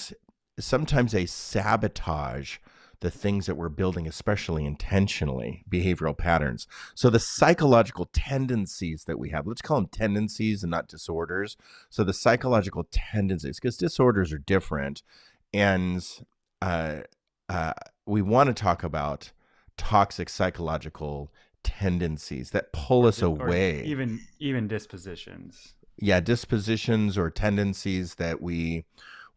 S1: sometimes they sabotage the things that we're building, especially intentionally, behavioral patterns. So the psychological tendencies that we have, let's call them tendencies and not disorders. So the psychological tendencies, because disorders are different. And we want to talk about toxic psychological tendencies that pull us away.
S2: Even dispositions.
S1: Yeah, dispositions or tendencies that we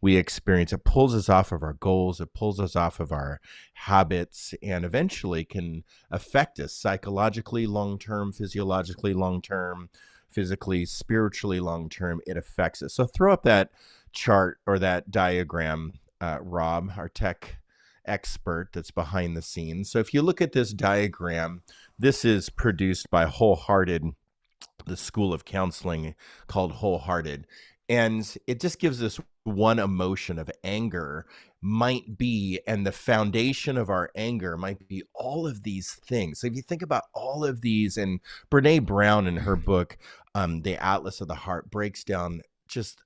S1: experience. It pulls us off of our goals. It pulls us off of our habits, and eventually can affect us psychologically long-term, physiologically long-term, physically, spiritually long-term. It affects us. So throw up that chart or that diagram, Rob, our tech expert that's behind the scenes. So if you look at this diagram, this is produced by Wholehearted, the school of counseling called Wholehearted. And it just gives us one emotion of anger might be, and the foundation of our anger might be all of these things. So if you think about all of these, and Brene Brown in her book, The Atlas of the Heart, breaks down just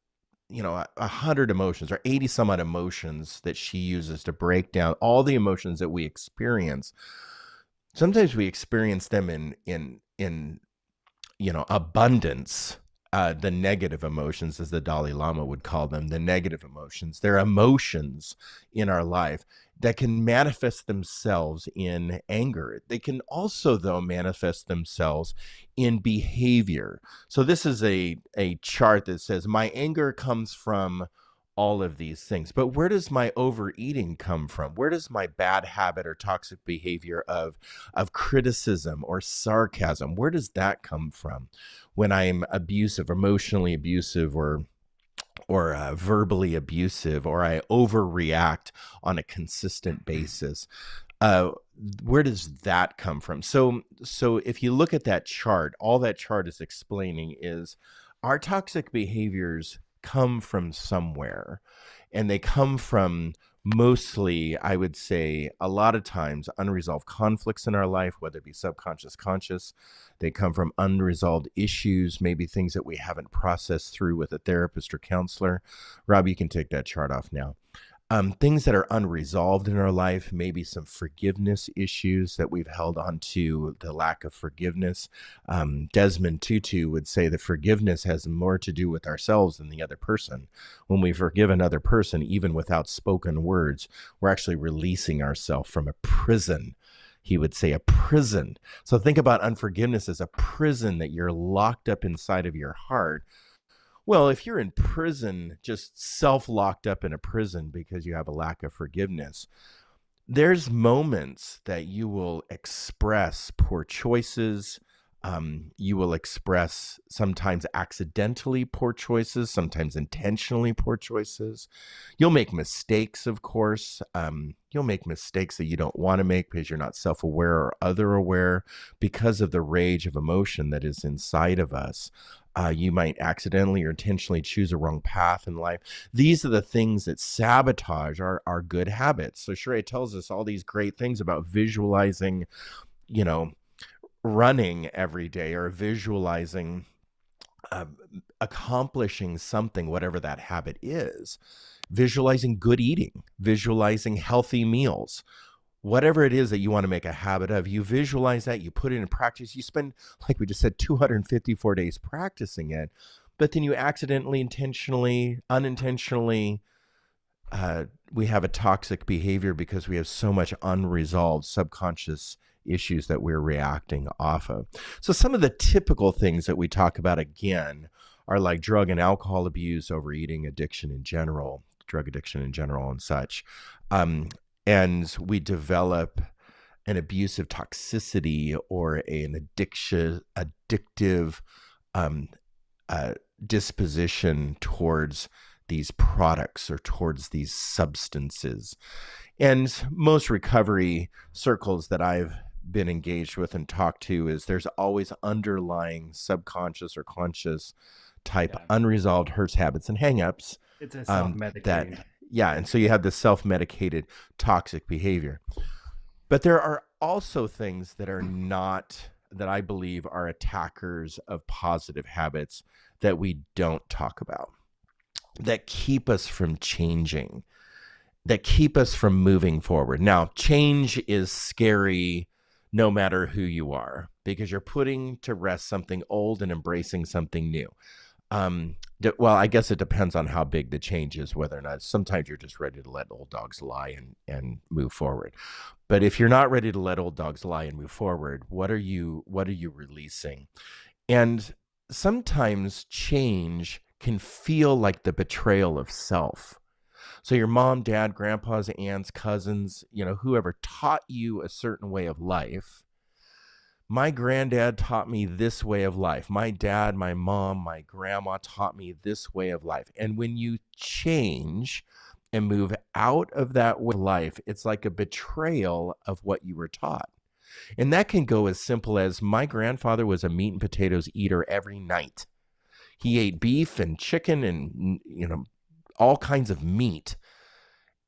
S1: 100 emotions or 80 some odd emotions that she uses to break down all the emotions that we experience. Sometimes we experience them in abundance. The negative emotions, as the Dalai Lama would call them, the negative emotions. They're emotions in our life that can manifest themselves in anger. They can also, though, manifest themselves in behavior. So this is a chart that says my anger comes from all of these things. But where does my overeating come from? Where does my bad habit or toxic behavior of criticism or sarcasm, where does that come from? When I'm abusive, emotionally abusive, or verbally abusive, or I overreact on a consistent basis, where does that come from? So if you look at that chart, all that chart is explaining is our toxic behaviors come from somewhere, and they come from mostly, I would say, a lot of times unresolved conflicts in our life, whether it be subconscious, conscious. They come from unresolved issues, maybe things that we haven't processed through with a therapist or counselor. Rob, you can take that chart off now. things that are unresolved in our life, maybe some forgiveness issues that we've held on to, the lack of forgiveness. Desmond Tutu would say that forgiveness has more to do with ourselves than the other person. When we forgive another person, even without spoken words, we're actually releasing ourselves from a prison. He would say a prison. So think about unforgiveness as a prison that you're locked up inside of your heart. Well, if you're in prison, just self-locked up in a prison because you have a lack of forgiveness, there's moments that you will express poor choices. You will express sometimes accidentally poor choices, sometimes intentionally poor choices. You'll make mistakes, of course. You'll make mistakes that you don't want to make because you're not self-aware or other-aware because of the rage of emotion that is inside of us. You might accidentally or intentionally choose a wrong path in life. These are the things that sabotage our good habits. So Sheree tells us all these great things about visualizing, you know, running every day, or visualizing uh, accomplishing something, whatever that habit is, visualizing good eating, visualizing healthy meals, whatever it is that you want to make a habit of. You visualize that, you put it in practice. You spend, like we just said, 254 days practicing it, but then you accidentally, intentionally, unintentionally, we have a toxic behavior because we have so much unresolved subconscious issues that we're reacting off of. So some of the typical things that we talk about again are like drug and alcohol abuse, overeating, addiction in general, drug addiction in general, and such. And we develop an abusive toxicity or an addictive disposition towards these products or towards these substances. And most recovery circles that I've been engaged with and talked to is there's always underlying subconscious or conscious type unresolved hurts, habits, and hangups.
S2: It's a self-medicating.
S1: And so you have this self-medicated toxic behavior. But there are also things that are not, that I believe are attackers of positive habits that we don't talk about, that keep us from changing, that keep us from moving forward. Now, change is scary no matter who you are, because you're putting to rest something old and embracing something new. Well, I guess it depends on how big the change is, whether or not sometimes you're just ready to let old dogs lie and move forward. But if you're not ready to let old dogs lie and move forward, what are you releasing? And sometimes change can feel like the betrayal of self. So your mom, dad, grandpas, aunts, cousins, whoever taught you a certain way of life. My granddad taught me this way of life. My dad, my mom, my grandma taught me this way of life. And when you change and move out of that way of life, it's like a betrayal of what you were taught. And that can go as simple as my grandfather was a meat and potatoes eater every night. He ate beef and chicken and, all kinds of meat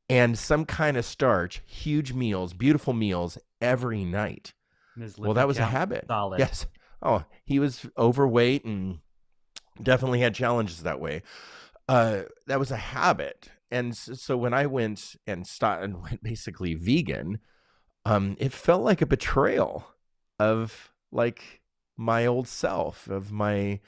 S1: and some kind of starch, huge meals, beautiful meals every night. Well, that was a habit.
S2: Solid.
S1: Yes. Oh, he was overweight and definitely had challenges that way. That was a habit. And so when I went and went basically vegan, it felt like a betrayal of like my old self, of my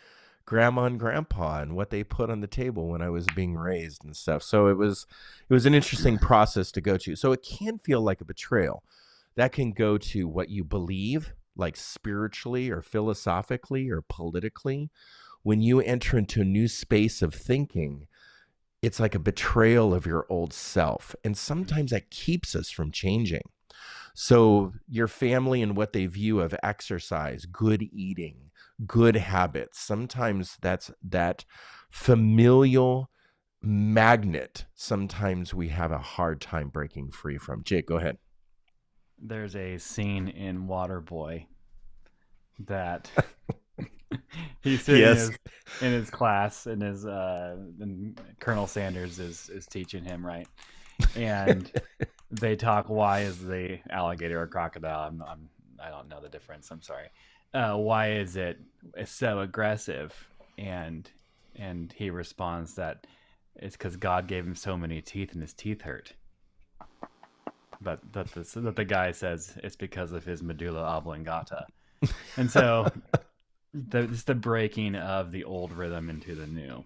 S1: grandma and grandpa and what they put on the table when I was being raised and stuff. So it was an interesting process to go to. So it can feel like a betrayal. That can go to what you believe, like spiritually or philosophically or politically. When you enter into a new space of thinking, it's like a betrayal of your old self. And sometimes that keeps us from changing. So your family and what they view of exercise, good eating, good habits, sometimes that's that familial magnet. Sometimes we have a hard time breaking free from. Jake, go ahead.
S2: There's a scene in Waterboy that he's sitting in his class, and and Colonel Sanders is teaching him, right? And they talk, why is the alligator or crocodile? I don't know the difference. I'm sorry. Why is it so aggressive? And he responds that it's because God gave him so many teeth and his teeth hurt. But the guy says it's because of his medulla oblongata. And so it's the breaking of the old rhythm into the new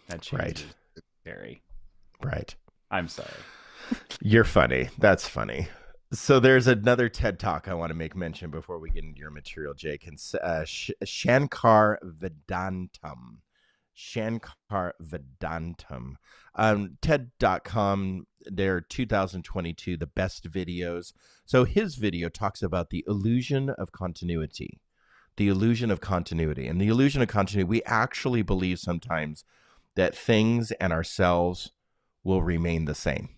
S2: that changes Barry.
S1: Right.
S2: I'm sorry.
S1: You're funny. That's funny. So there's another TED Talk I want to make mention before we get into your material, Jake. And Shankar Vedantam. Shankar Vedantam. TED.com, their 2022, the best videos. So his video talks about the illusion of continuity. The illusion of continuity. And the illusion of continuity, we actually believe sometimes that things and ourselves will remain the same.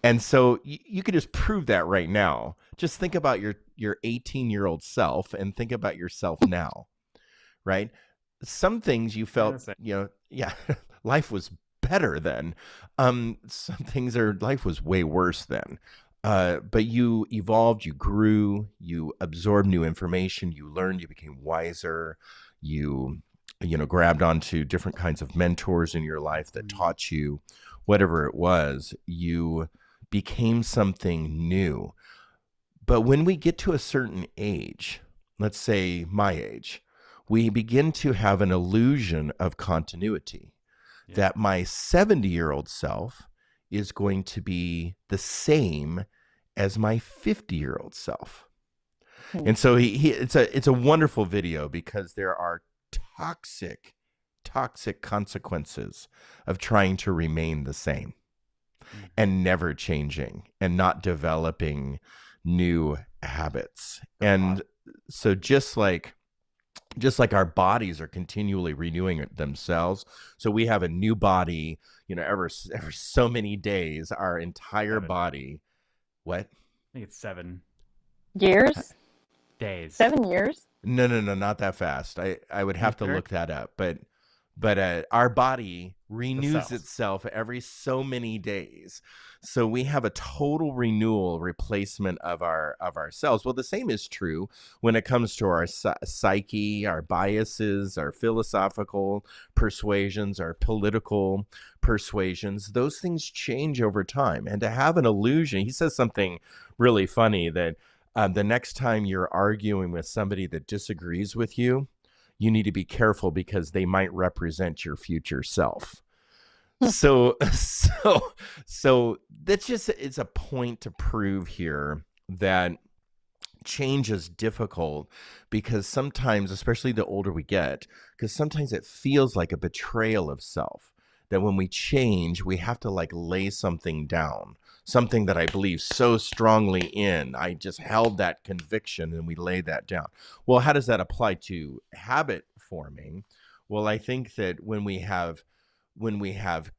S1: And so you could just prove that right now. Just think about your 18-year-old self and think about yourself now, right? Some things you felt, life was better then. Some things life was way worse then. But you evolved, you grew, you absorbed new information, you learned, you became wiser, you grabbed onto different kinds of mentors in your life that taught you whatever it was. You became something new. But when we get to a certain age, let's say my age, we begin to have an illusion of continuity, that my 70-year-old self is going to be the same as my 50-year-old self. And so it's a wonderful video because there are toxic consequences of trying to remain the same and never changing and not developing new habits. And so just like our bodies are continually renewing themselves, so we have a new body, every so many days, our entire body. What?
S2: I think it's 7
S3: years.
S2: Days.
S3: 7 years?
S1: No, not that fast. I would have to look that up, but our body renews itself every so many days. So we have a total renewal, replacement of our cells. Well, the same is true when it comes to our psyche, our biases, our philosophical persuasions, our political persuasions. Those things change over time. And to have an illusion, he says something really funny that the next time you're arguing with somebody that disagrees with you, you need to be careful because they might represent your future self. So that's just, it's a point to prove here that change is difficult because sometimes, especially the older we get, because sometimes it feels like a betrayal of self, that when we change, we have to lay something down, something that I believe so strongly in. I just held that conviction and we lay that down. Well, how does that apply to habit forming? Well, I think that when we have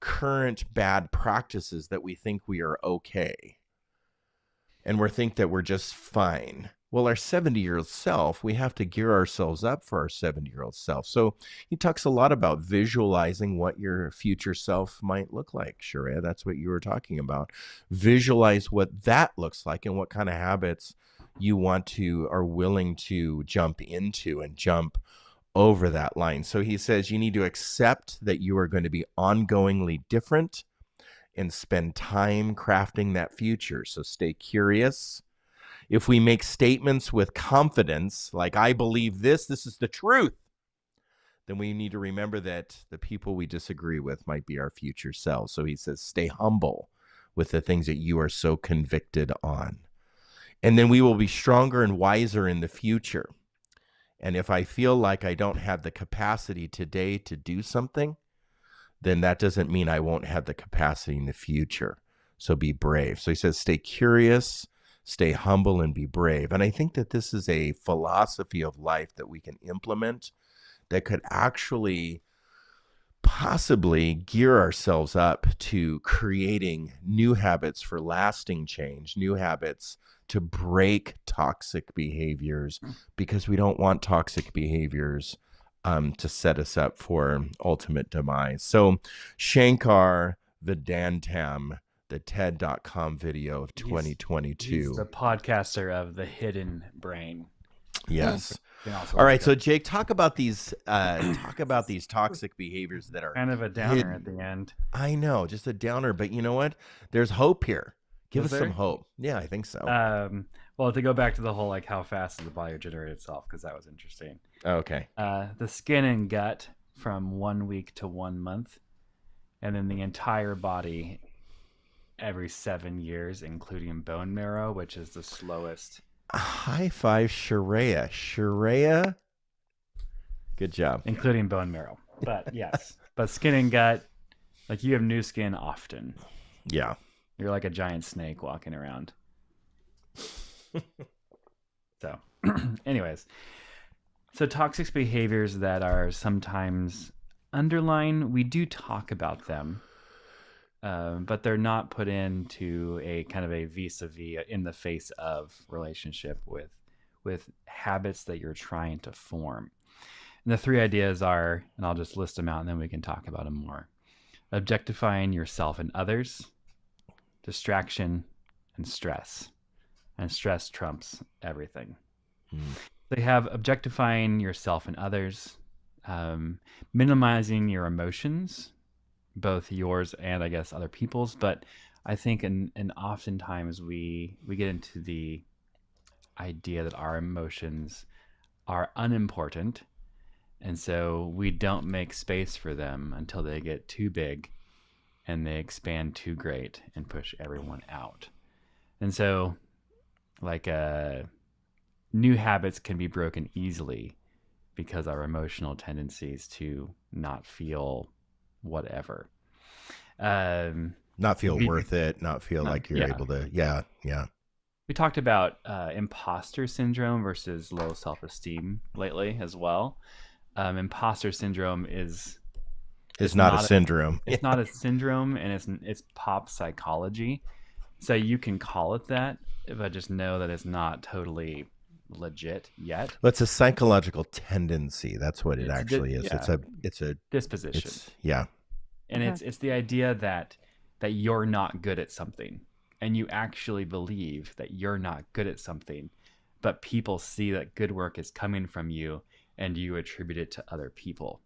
S1: current bad practices that we think we are okay and we think that we're just fine. Well, our 70-year-old self, we have to gear ourselves up for our 70-year-old self. So he talks a lot about visualizing what your future self might look like. Sharia, that's what you were talking about. Visualize what that looks like and what kind of habits you are willing to jump into and jump over that line. So he says you need to accept that you are going to be ongoingly different and spend time crafting that future. So stay curious. If we make statements with confidence, like I believe this is the truth, then we need to remember that the people we disagree with might be our future selves. So he says, stay humble with the things that you are so convicted on. And then we will be stronger and wiser in the future. And if I feel like I don't have the capacity today to do something, then that doesn't mean I won't have the capacity in the future. So be brave. So he says, stay curious, stay humble, and be brave. And I think that this is a philosophy of life that we can implement that could actually possibly gear ourselves up to creating new habits for lasting change, new habits to break toxic behaviors, because we don't want toxic behaviors to set us up for ultimate demise. So Shankar Vedantam, the TED.com video of 2022.
S2: He's the podcaster of The Hidden Brain.
S1: Yes.
S2: They also
S1: All
S2: look
S1: right, so
S2: good.
S1: Jake, talk about these toxic behaviors that are
S2: Kind of a downer at
S1: hidden.
S2: the end.
S1: I know, just a downer, but you know what? There's hope here. Give
S2: Is
S1: us some
S2: there?
S1: hope. Yeah, I think so.
S2: Well, to go back to the whole like how fast does the body regenerate itself, because that was interesting.
S1: Okay.
S2: The skin and gut from 1 week to 1 month, and then the entire body every 7 years, including bone marrow, which is the slowest.
S1: High five, Sharia. Sharia. Good job.
S2: Including bone marrow. But yes, but skin and gut, like you have new skin often.
S1: Yeah.
S2: You're like a giant snake walking around. So, anyways, so toxic behaviors that are sometimes underlined, we do talk about them, but they're not put into a kind of a vis-a-vis in the face of relationship with habits that you're trying to form. And the three ideas are, and I'll just list them out and then we can talk about them more: objectifying yourself and others, distraction, and stress. And stress trumps everything. They have objectifying yourself and others, minimizing your emotions, both yours and I guess other people's. But I think, and oftentimes we get into the idea that our emotions are unimportant, and so we don't make space for them until they get too big and they expand too great and push everyone out. And so, like, new habits can be broken easily because our emotional tendencies to not feel whatever.
S1: Not feel worth it, not feel like you're able to. Yeah.
S2: We talked about imposter syndrome versus low self-esteem lately as well. Imposter syndrome is
S1: It's not a syndrome.
S2: It's not a syndrome, and it's pop psychology. So you can call it that, but just know that it's not totally legit yet.
S1: Well, it's a psychological tendency. That's what it actually is.
S2: Yeah.
S1: It's a
S2: disposition.
S1: Yeah.
S2: And it's the idea that you're not good at something, and you actually believe that you're not good at something, but people see that good work is coming from you, and you attribute it to other people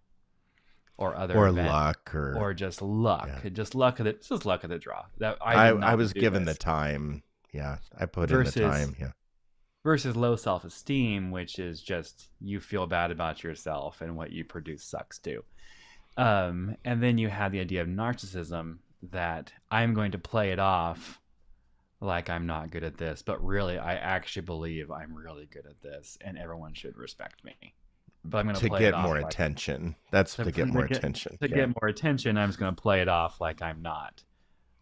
S2: or other events,
S1: luck
S2: or just luck.
S1: Yeah.
S2: Just luck of it's just luck of the draw. That
S1: I was given the time. Yeah, I put in the time. Yeah.
S2: Versus low self-esteem, which is just you feel bad about yourself and what you produce sucks too. And then you have the idea of narcissism, that I'm going to play it off like I'm not good at this, but really I actually believe I'm really good at this and everyone should respect me. But I'm going to
S1: get more attention. That's to get more attention.
S2: To get more attention, I'm just going to play it off like I'm not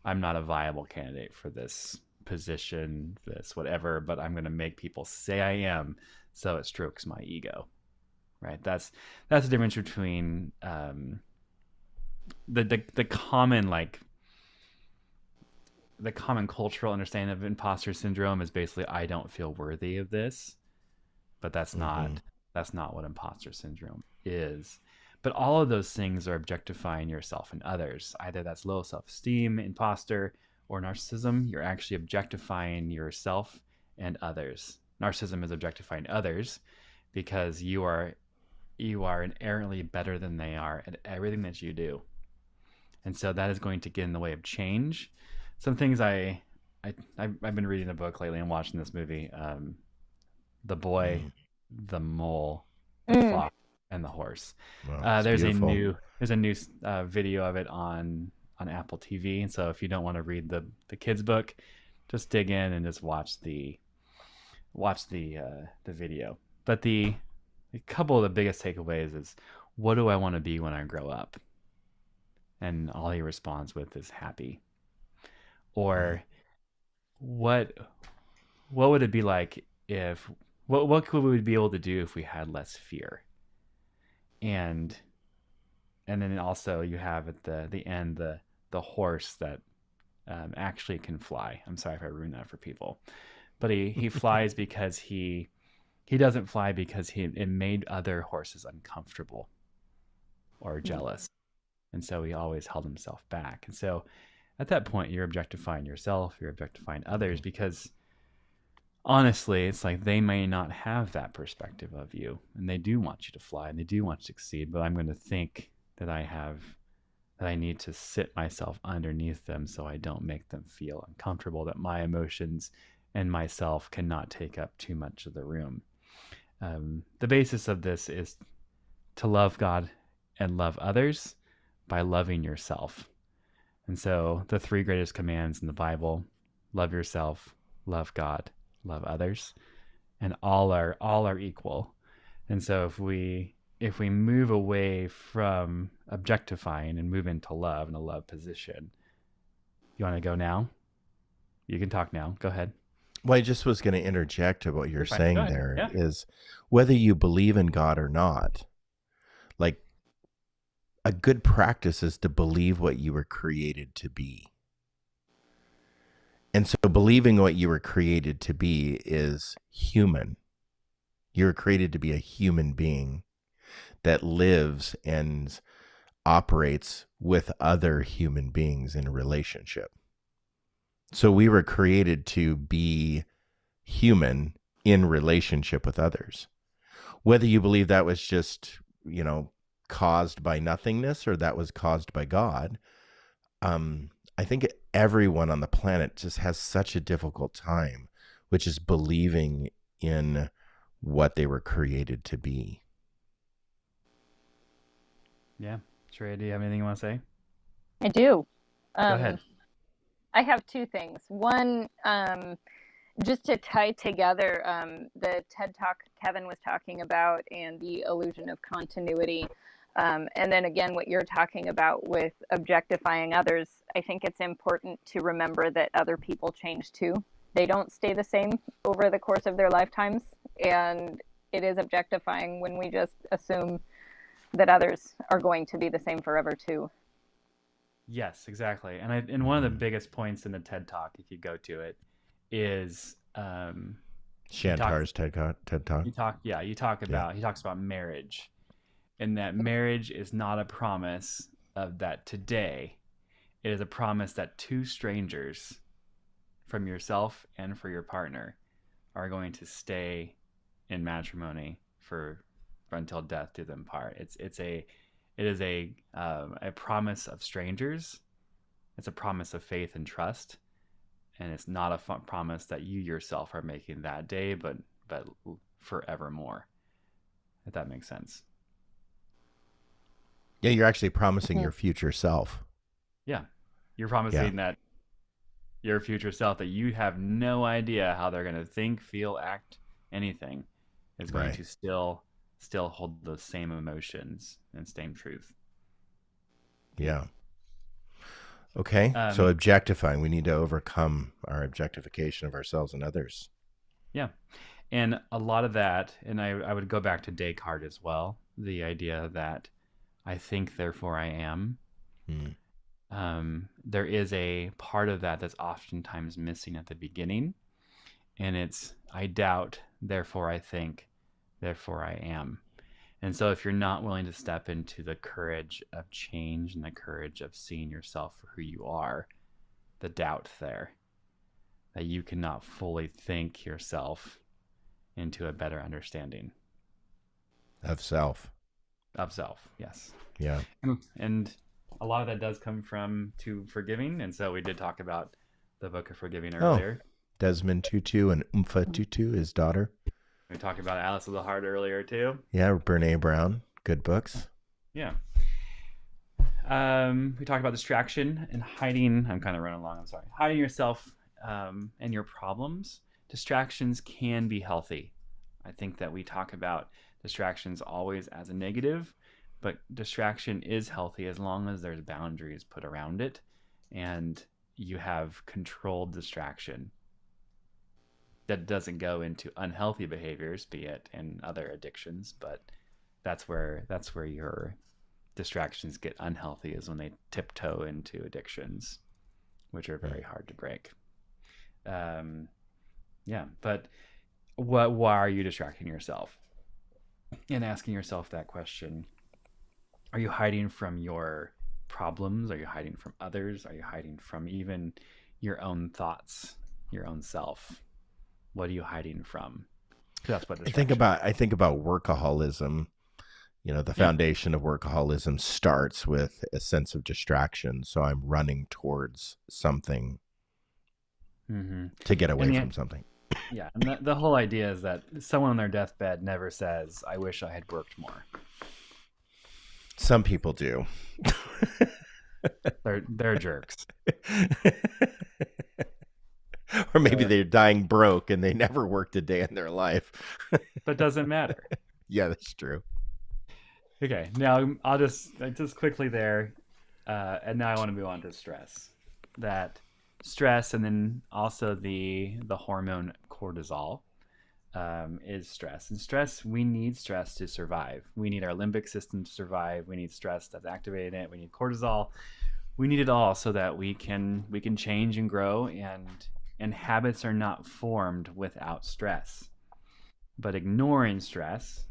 S2: a viable candidate for this position, this whatever, but I'm going to make people say I am, so it strokes my ego. Right? That's the difference between the common, like, the common cultural understanding of imposter syndrome is basically I don't feel worthy of this, but that's not what imposter syndrome is. But all of those things are objectifying yourself and others. Either that's low self-esteem, imposter, or narcissism. You're actually objectifying yourself and others. Narcissism is objectifying others because you are inherently better than they are at everything that you do. And so that is going to get in the way of change. Some things I've been reading a book lately and watching this movie, The Boy, the Mole, the Flock, and the Horse.
S1: Wow,
S2: there's a new video of it on Apple TV, and so if you don't want to read the kids book, just dig in and just watch the video. But a couple of the biggest takeaways is, what do I want to be when I grow up? And all he responds with is happy. Or what would it be like if what could we be able to do if we had less fear? And then also you have at the end the horse that actually can fly. I'm sorry if I ruined that for people, but he flies because he doesn't fly because it made other horses uncomfortable or jealous, and so he always held himself back. And so at that point, you're objectifying yourself, you're objectifying others, because honestly, it's like they may not have that perspective of you, and they do want you to fly and they do want you to succeed, but I'm going to think that I need to sit myself underneath them so I don't make them feel uncomfortable, that my emotions and myself cannot take up too much of the room. The basis of this is to love God and love others by loving yourself. And so the three greatest commands in the Bible: love yourself, love God, love others, and all are equal. And so if we move away from objectifying and move into love and a love position, you want to go now? You can talk now. Go ahead.
S1: Well, I just was going to interject to what you're
S2: You're fine.
S1: saying
S2: Go ahead.
S1: there
S2: Yeah.
S1: is whether you believe in God or not, like a good practice is to believe what you were created to be. And so believing what you were created to be is human. You were created to be a human being that lives and operates with other human beings in a relationship. So we were created to be human in relationship with others. Whether you believe that was just, caused by nothingness or that was caused by God, I think everyone on the planet just has such a difficult time, which is believing in what they were created to be.
S2: Yeah. Sheree, do you have anything you want to say?
S3: I do.
S2: Go ahead.
S3: I have two things. One, just to tie together the TED Talk Kevin was talking about and the illusion of continuity. And then again, what you're talking about with objectifying others, I think it's important to remember that other people change too. They don't stay the same over the course of their lifetimes. And it is objectifying when we just assume that others are going to be the same forever too.
S2: Yes, exactly. And one of the biggest points in the TED Talk, if you go to it, is
S1: Shantar's TED Talk.
S2: he talks about marriage, and that marriage is not a promise of that today. It is a promise that two strangers from yourself and for your partner are going to stay in matrimony for until death do them part. It is a promise of strangers. It's a promise of faith and trust, and it's not a promise that you yourself are making that day, but forevermore. If that makes sense.
S1: Yeah, you're actually promising your future self.
S2: Yeah, you're promising that your future self, that you have no idea how they're going to think, feel, act, anything, is going to still hold the same emotions and same truth.
S1: Yeah. Okay. So objectifying, we need to overcome our objectification of ourselves and others.
S2: Yeah. And a lot of that, and I would go back to Descartes as well, the idea that I think, therefore I am. There is a part of that that's oftentimes missing at the beginning, and it's I doubt, therefore I think, therefore I am. And so if you're not willing to step into the courage of change and the courage of seeing yourself for who you are, the doubt there, that you cannot fully think yourself into a better understanding
S1: of self.
S2: Of self, yes.
S1: Yeah.
S2: And a lot of that does come from to forgiving. And so we did talk about the book of Forgiving earlier.
S1: Desmond Tutu and Mpho Tutu, his daughter.
S2: We talked about Alice of the Heart earlier too.
S1: Yeah, Brene Brown. Good books.
S2: Yeah. We talked about distraction and hiding. I'm kind of running along. I'm sorry. Hiding yourself and your problems. Distractions can be healthy. I think that we talk about distractions always as a negative, but distraction is healthy as long as there's boundaries put around it and you have controlled distraction that doesn't go into unhealthy behaviors, be it in other addictions, but that's where your distractions get unhealthy, is when they tiptoe into addictions, which are very hard to break. But why are you distracting yourself? And asking yourself that question. Are you hiding from your problems? Are you hiding from others? Are you hiding from even your own thoughts, your own self? What are you hiding from? That's what
S1: I think
S2: distraction
S1: about workaholism. You know, the
S2: Yeah.
S1: foundation of workaholism starts with a sense of distraction. So I'm running towards something
S2: Mm-hmm.
S1: to get away
S2: And
S1: from something.
S2: yeah, and the whole idea is that someone on their deathbed never says, "I wish I had worked more."
S1: Some people do.
S2: They're jerks.
S1: Or maybe they're dying broke and they never worked a day in their life.
S2: But doesn't matter.
S1: Yeah, that's true.
S2: Okay, now I'll just quickly there, and now I want to move on to stress. That stress, and then also the hormone cortisol, is stress. And stress, we need stress to survive. We need our limbic system to survive. We need stress that's activating it. We need cortisol. We need it all so that we can change and grow, and habits are not formed without stress. But ignoring stress,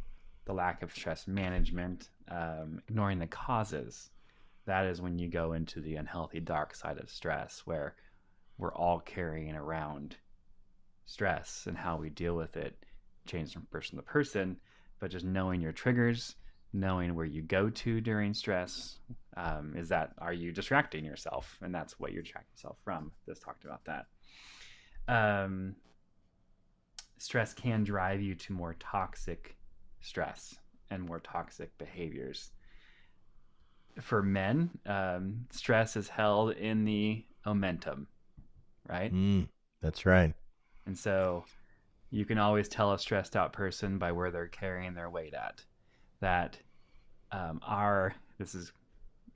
S2: the lack of stress management, ignoring the causes, that is when you go into the unhealthy dark side of stress, where we're all carrying around stress, and how we deal with it changes from person to person. But just knowing your triggers, knowing where you go to during stress, are you distracting yourself? And that's what you're distracting yourself from. This talked about that. Um, Stress can drive you to more toxic stress and more toxic behaviors. For men, stress is held in the omentum, right?
S1: That's right.
S2: And so you can always tell a stressed out person by where they're carrying their weight at. That this is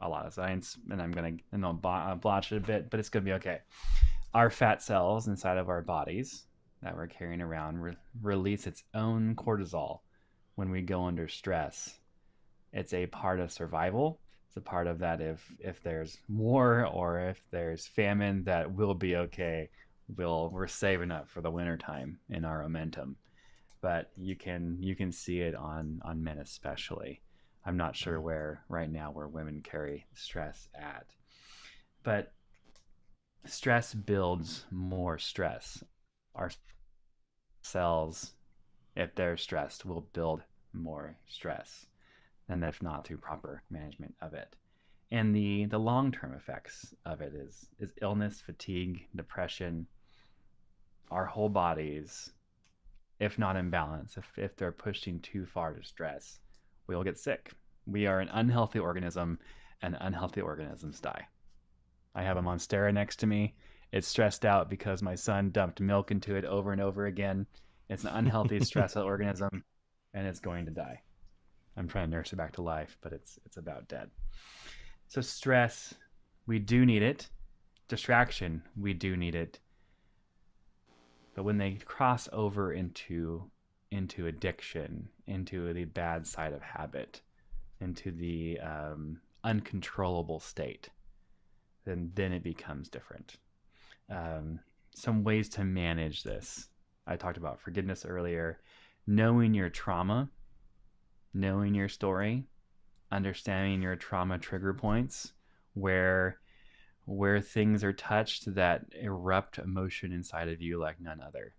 S2: a lot of science, and I'll blotch it a bit, but it's gonna be okay. Our fat cells inside of our bodies that we're carrying around release its own cortisol when we go under stress. It's a part of survival. It's a part of that if there's war or if there's famine, that we'll be okay. We're saving up for the winter time in our omentum. But you can see it on men especially. I'm not sure where right now where women carry stress at. But stress builds more stress. Our cells, if they're stressed, will build more stress, and if not through proper management of it. And the long-term effects of it is illness, fatigue, depression. Our whole bodies, if not in balance, if they're pushing too far to stress, we'll get sick. We are an unhealthy organism, and unhealthy organisms die. I have a Monstera next to me. It's stressed out because my son dumped milk into it over and over again. It's an unhealthy, stressed organism, and it's going to die. I'm trying to nurse it back to life, but it's about dead. So stress, we do need it. Distraction, we do need it. But when they cross over into addiction, into the bad side of habit, into the uncontrollable state, then it becomes different. Some ways to manage this. I talked about forgiveness earlier. Knowing your trauma, knowing your story, understanding your trauma trigger points, where things are touched that erupt emotion inside of you like none other.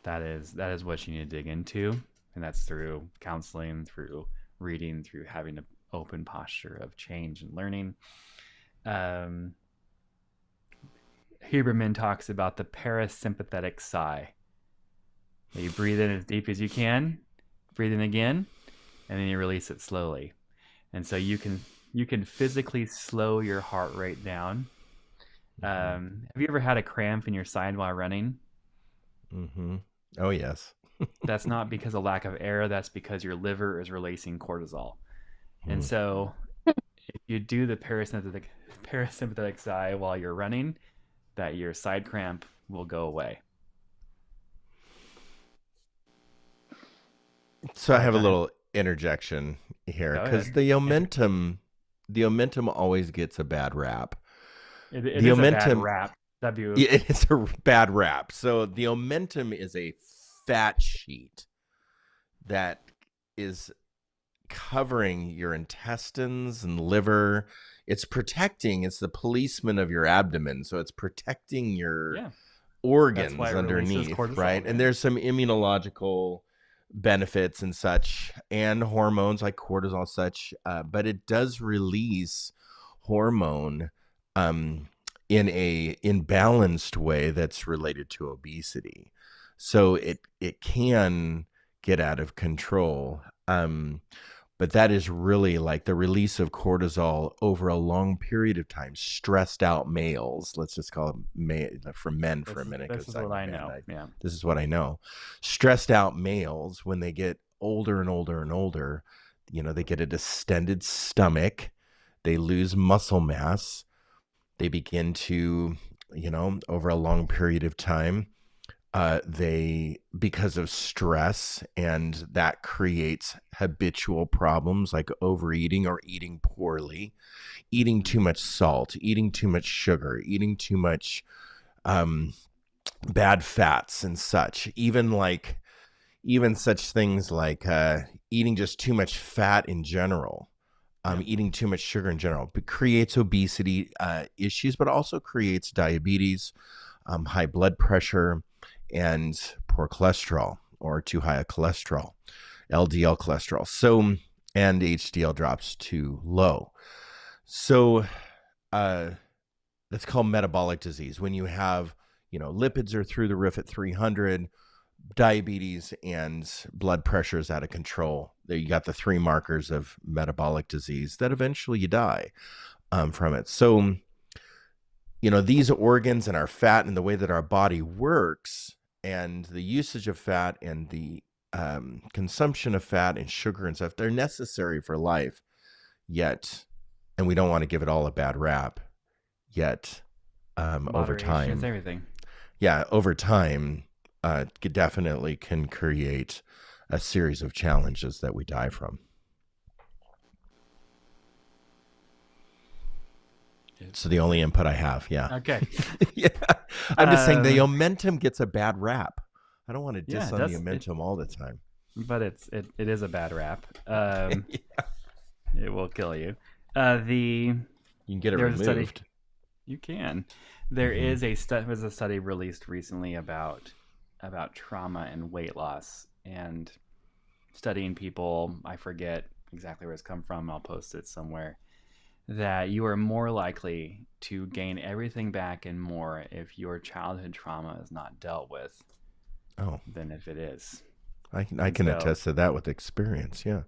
S2: That is what you need to dig into, and that's through counseling, through reading, through having an open posture of change and learning. Huberman talks about the parasympathetic sigh. You breathe in as deep as you can, breathe in again, and then you release it slowly. And so you can physically slow your heart rate down. Have you ever had a cramp in your side while running?
S1: Mm-hmm. Oh, yes.
S2: That's not because of lack of air. That's because your liver is releasing cortisol. And so if you do the parasympathetic sigh while you're running, that your side cramp will go away.
S1: So I have a little interjection here, because the omentum always gets a bad rap.
S2: It is a bad rap.
S1: It's a bad rap. So the omentum is a fat sheet that is covering your intestines and liver. It's the policeman of your abdomen. So it's protecting your organs
S2: why it releases
S1: underneath,
S2: cortisol,
S1: right?
S2: yeah.
S1: And there's some immunological benefits and such, and hormones like cortisol, such, but it does release hormone in a imbalanced way that's related to obesity. So it can get out of control. But that is really like the release of cortisol over a long period of time. Stressed out males, let's just call them for men for a minute.
S2: This is what I know. Yeah.
S1: This is what I know. Stressed out males, when they get older and older and older, they get a distended stomach, they lose muscle mass, they begin to, over a long period of time, because of stress, and that creates habitual problems like overeating or eating poorly, eating too much salt, eating too much sugar, eating too much bad fats and such, even such things like eating just too much fat in general. Eating too much sugar in general, but creates obesity issues, but also creates diabetes, high blood pressure, and poor cholesterol, or too high a cholesterol, LDL cholesterol. So, and HDL drops too low. So that's called metabolic disease. When you have, lipids are through the roof at 300, diabetes and blood pressure is out of control. There you got the three markers of metabolic disease that eventually you die from it. So, these organs and our fat and the way that our body works, and the usage of fat and the consumption of fat and sugar and stuff, they're necessary for life. Yet, and we don't want to give it all a bad rap, yet over time,
S2: it's everything.
S1: Yeah, over time, it definitely can create a series of challenges that we die from. So the only input I have, yeah.
S2: Okay.
S1: Yeah, I'm just saying the Omentum gets a bad rap. I don't want to diss on the Omentum all the time.
S2: But it is a bad rap. It will kill you. You
S1: can get it removed.
S2: You can. There is was a study released recently about trauma and weight loss, and studying people. I forget exactly where it's come from. I'll post it somewhere. That you are more likely to gain everything back and more if your childhood trauma is not dealt with than if it is.
S1: I can attest to that with experience, yeah.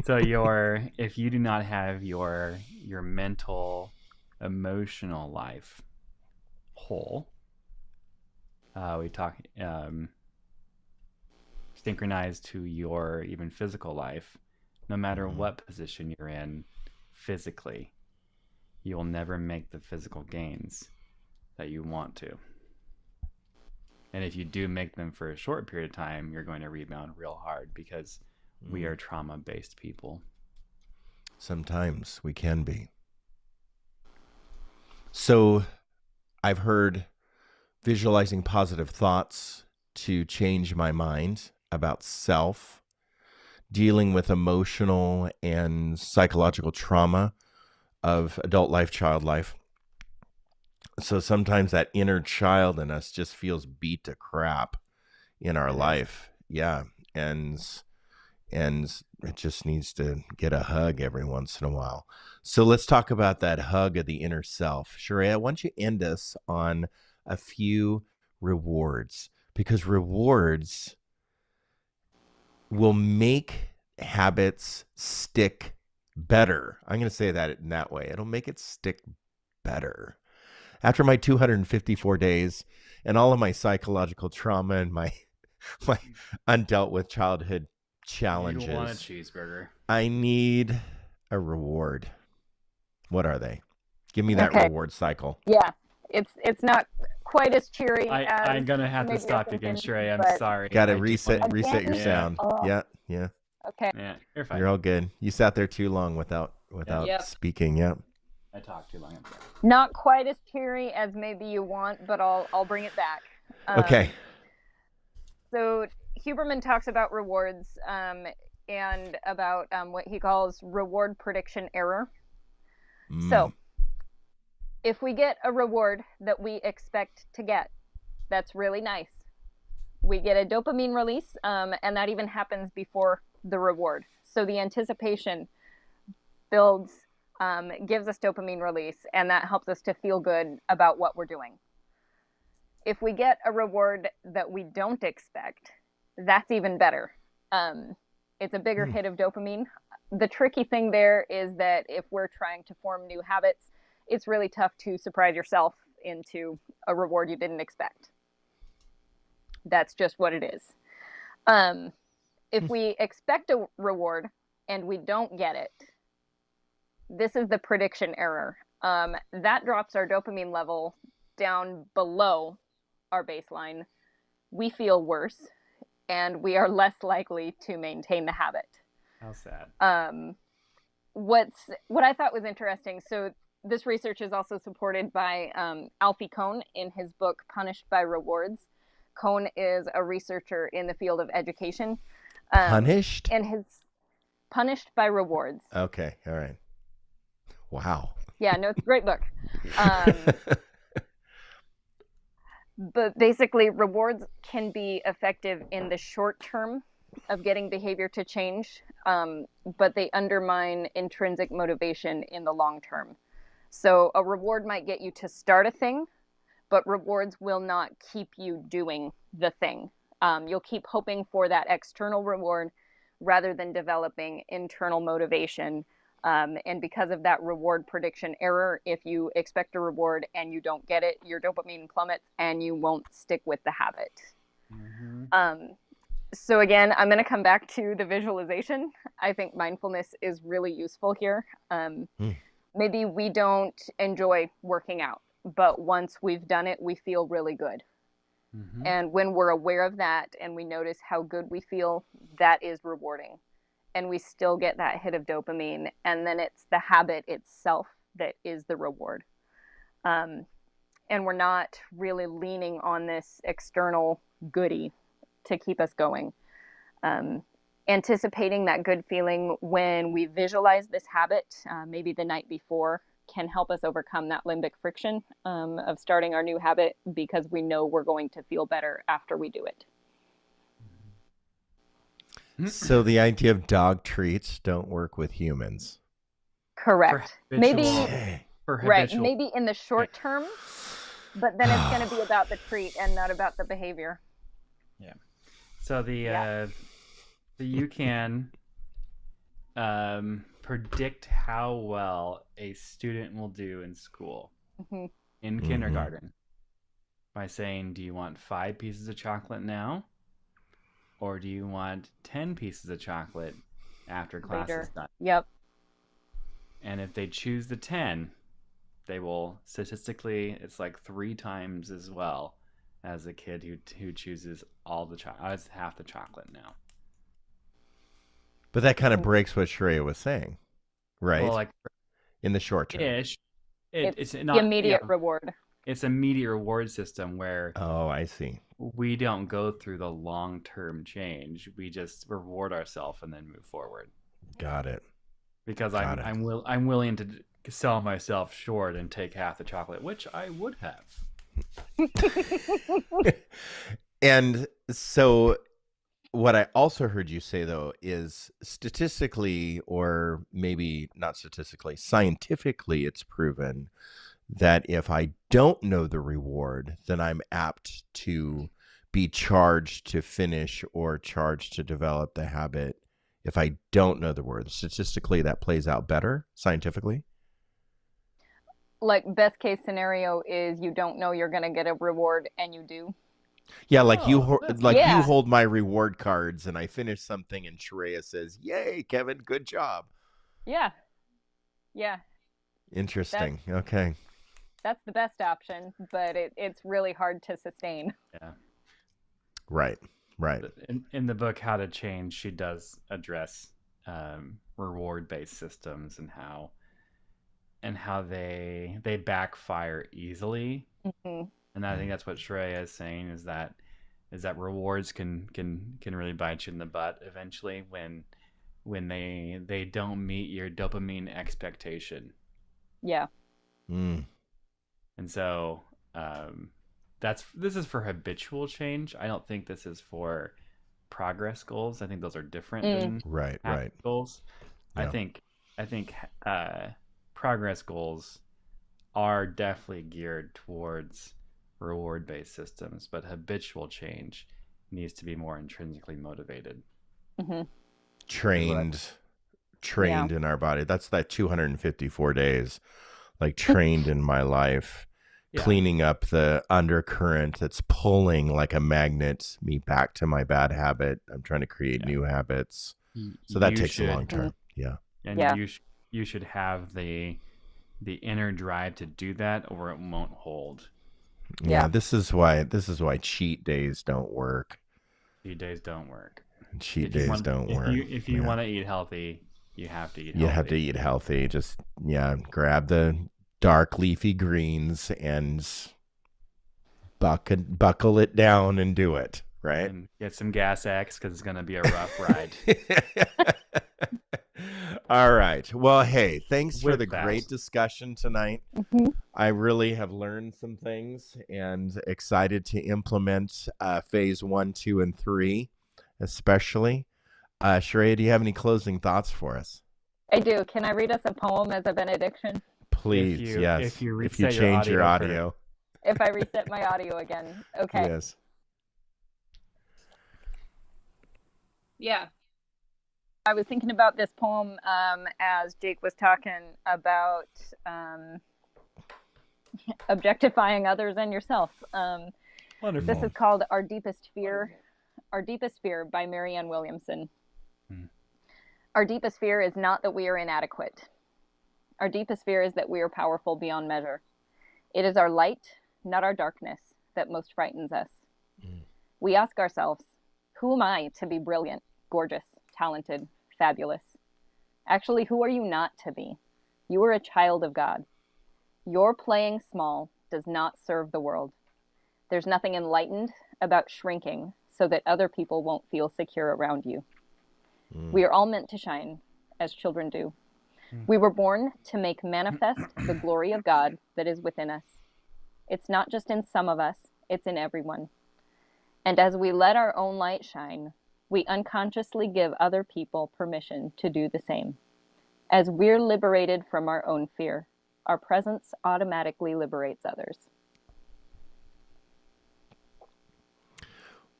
S2: So if you do not have your mental, emotional life whole, we talk synchronized to your even physical life, no matter what position you're in physically, you will never make the physical gains that you want to. And if you do make them for a short period of time, you're going to rebound real hard, because we are trauma-based people.
S1: Sometimes we can be. So I've heard visualizing positive thoughts to change my mind about self, dealing with emotional and psychological trauma of adult life, child life. So sometimes that inner child in us just feels beat to crap in our life. Yeah. And it just needs to get a hug every once in a while. So let's talk about that hug of the inner self. Sharia, why don't you end us on a few rewards? Because rewards will make habits stick better. I'm going to say that in that way. It'll make it stick better. After my 254 days and all of my psychological trauma and my undealt with childhood challenges,
S2: You want a cheeseburger.
S1: I need a reward. What are they? Give me that reward cycle.
S3: Yeah, it's not quite as cheery.
S2: I'm gonna have to stop you again, Sheree. I'm sorry.
S1: Got to reset your sound. Yeah.
S3: Okay.
S2: Yeah, you're fine.
S1: You're all good. You sat there too long without speaking. Yeah.
S2: I talked too long. I'm sorry.
S3: Not quite as cheery as maybe you want, but I'll bring it back.
S1: Okay.
S3: So Huberman talks about rewards and about what he calls reward prediction error. So if we get a reward that we expect to get, That's really nice. We get a dopamine release, and that even happens before the reward. So the anticipation builds, gives us dopamine release, and that helps us to feel good about what we're doing. If we get a reward that we don't expect, that's even better. It's a bigger hit of dopamine. The tricky thing there is that if we're trying to form new habits, it's really tough to surprise yourself into a reward you didn't expect. That's just what it is. If we expect a reward and we don't get it, this is the prediction error. That drops our dopamine level down below our baseline. We feel worse, and we are less likely to maintain the habit.
S2: How sad.
S3: What I thought was interesting, so this research is also supported by Alfie Kohn in his book Punished by Rewards. Kohn is a researcher in the field of education.
S1: Punished?
S3: And his Punished by Rewards.
S1: Okay, all right. Wow.
S3: Yeah, no, it's a great book. But basically, rewards can be effective in the short term of getting behavior to change, but they undermine intrinsic motivation in the long term. So a reward might get you to start a thing, but rewards will not keep you doing the thing. You'll keep hoping for that external reward rather than developing internal motivation. And because of that reward prediction error, if you expect a reward and you don't get it, your dopamine plummets and you won't stick with the habit. So again, I'm going to come back to the visualization. I think mindfulness is really useful here. Maybe we don't enjoy working out, but once we've done it, we feel really good. And when we're aware of that and we notice how good we feel, that is rewarding. And we still get that hit of dopamine. And then it's the habit itself that is the reward. And we're not really leaning on this external goodie to keep us going. Anticipating that good feeling when we visualize this habit, maybe the night before, can help us overcome that limbic friction of starting our new habit because we know we're going to feel better after we do it.
S1: So the idea of dog treats don't work with humans.
S3: Correct. Maybe right.
S2: Habitual.
S3: Maybe in the short term, but then it's going to be about the treat and not about the behavior.
S2: Yeah. So you can predict how well a student will do in school in kindergarten by saying, do you want 5 pieces of chocolate now? Or do you want 10 pieces of chocolate after class is done?
S3: Yep.
S2: And if they choose the 10, they will statistically, it's like 3 times as well as a kid who chooses all the chocolate, half the chocolate now.
S1: But that kind of breaks what Shreya was saying, right?
S2: Well, like
S1: in the short term.
S3: It's
S2: not
S3: the immediate reward.
S2: It's a immediate reward system where
S1: I see.
S2: We don't go through the long-term change. We just reward ourselves and then move forward.
S1: Got it.
S2: Because I'm willing to sell myself short and take half the chocolate, which I would have.
S1: And so what I also heard you say, though, is statistically, or maybe not statistically, scientifically, it's proven that if I don't know the reward, then I'm apt to be charged to finish or charged to develop the habit if I don't know the word. Statistically, that plays out better scientifically.
S3: Like best case scenario is you don't know you're going to get a reward and you do.
S1: Yeah, like you hold my reward cards and I finish something and Shreya says, "Yay, Kevin, good job."
S3: Yeah. Yeah.
S1: Interesting. Okay.
S3: That's the best option, but it's really hard to sustain.
S2: Yeah.
S1: Right.
S2: In the book How to Change, she does address reward-based systems and how they backfire easily. And I think that's what Shreya is saying is that rewards can really bite you in the butt eventually when they don't meet your dopamine expectation.
S3: Yeah.
S2: And so this is for habitual change. I don't think this is for progress goals. I think those are different than
S1: Right.
S2: goals.
S1: Yeah.
S2: I think progress goals are definitely geared towards reward-based systems, but habitual change needs to be more intrinsically motivated.
S3: Mm-hmm.
S1: Trained in our body. That's that 254 days, like trained in my life, cleaning up the undercurrent that's pulling like a magnet me back to my bad habit. I'm trying to create new habits. So that takes a long time. Yeah.
S2: And you should have the inner drive to do that, or it won't hold.
S1: Yeah. This is why cheat days don't work.
S2: Cheat days don't work.
S1: If
S2: you want to eat healthy, you have to eat healthy.
S1: You have to eat healthy. Just grab the dark leafy greens and buckle it down and do it, right?
S2: And get some Gas X, because it's going to be a rough ride.
S1: All right. Well, hey, thanks for the great discussion tonight.
S3: Mm-hmm.
S1: I really have learned some things and excited to implement phase 1, 2, and 3, especially. Sharayah, do you have any closing thoughts for us?
S3: I do. Can I read us a poem as a benediction?
S1: Please, yes.
S2: If you
S1: change your audio.
S3: If I reset my audio again. Okay.
S1: Yes.
S3: Yeah. I was thinking about this poem as Jake was talking about objectifying others and yourself.
S2: Wonderful.
S3: This is called Our Deepest Fear. Our Deepest Fear by Marianne Williamson. Our deepest fear is not that we are inadequate. Our deepest fear is that we are powerful beyond measure. It is our light, not our darkness, that most frightens us. We ask ourselves, who am I to be brilliant, gorgeous, talented, fabulous? Actually, who are you not to be? You are a child of God. Your playing small does not serve the world. There's nothing enlightened about shrinking so that other people won't feel secure around you. We are all meant to shine, as children do. We were born to make manifest the glory of God that is within us. It's not just in some of us, it's in everyone. And as we let our own light shine, we unconsciously give other people permission to do the same. As we're liberated from our own fear, our presence automatically liberates others.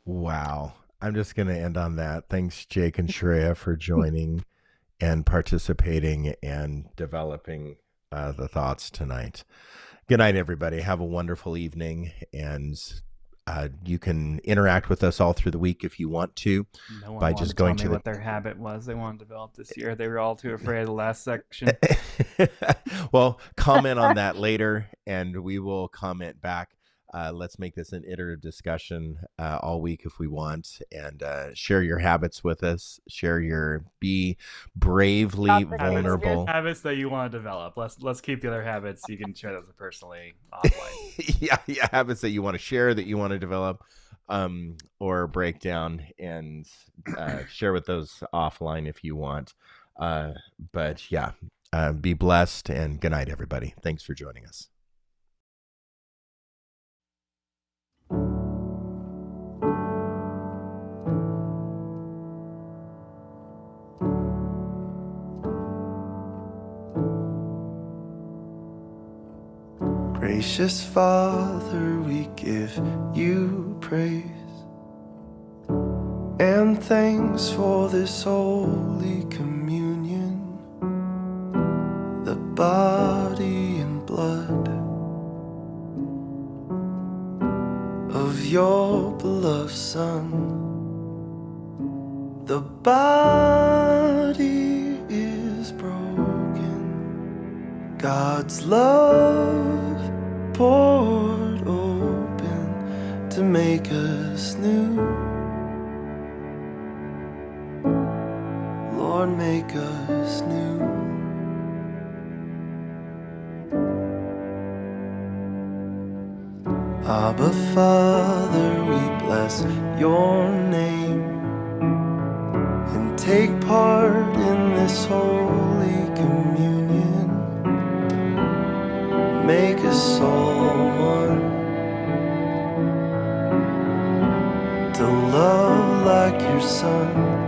S1: Wow. I'm just going to end on that. Thanks, Jake and Sharayah, for joining and participating and developing the thoughts tonight. Good night, everybody. Have a wonderful evening. And you can interact with us all through the week if you want to.
S2: No one
S1: by just going to
S2: what their habit was they wanted to develop this year. They were all too afraid of the last section.
S1: Well, comment on that later, and we will comment back. Let's make this an iterative discussion all week if we want, and share your habits with us. Be bravely vulnerable.
S2: Habits that you want to develop. Let's keep the other habits. You can share those personally offline.
S1: yeah, habits that you want to share, that you want to develop, or break down and share with those offline if you want. But yeah, be blessed, and good night, everybody. Thanks for joining us.
S4: Gracious Father, we give you praise and thanks for this holy communion, the body and blood of your beloved Son. The body is broken, God's love poured open to make us new. Lord, make us new. Abba, Father, we bless your name and take part in this holy communion. Make us all one to love like your son.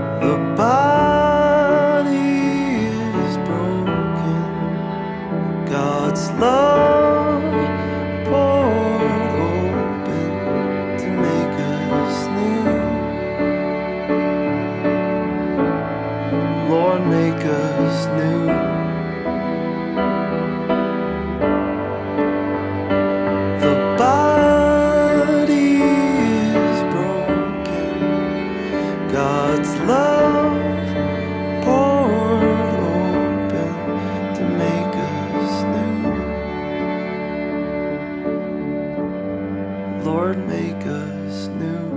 S4: The body is broken, God's love poured open to make us new. Lord, make us new. The body is broken, God's love poured open to make us new. Lord, make us new.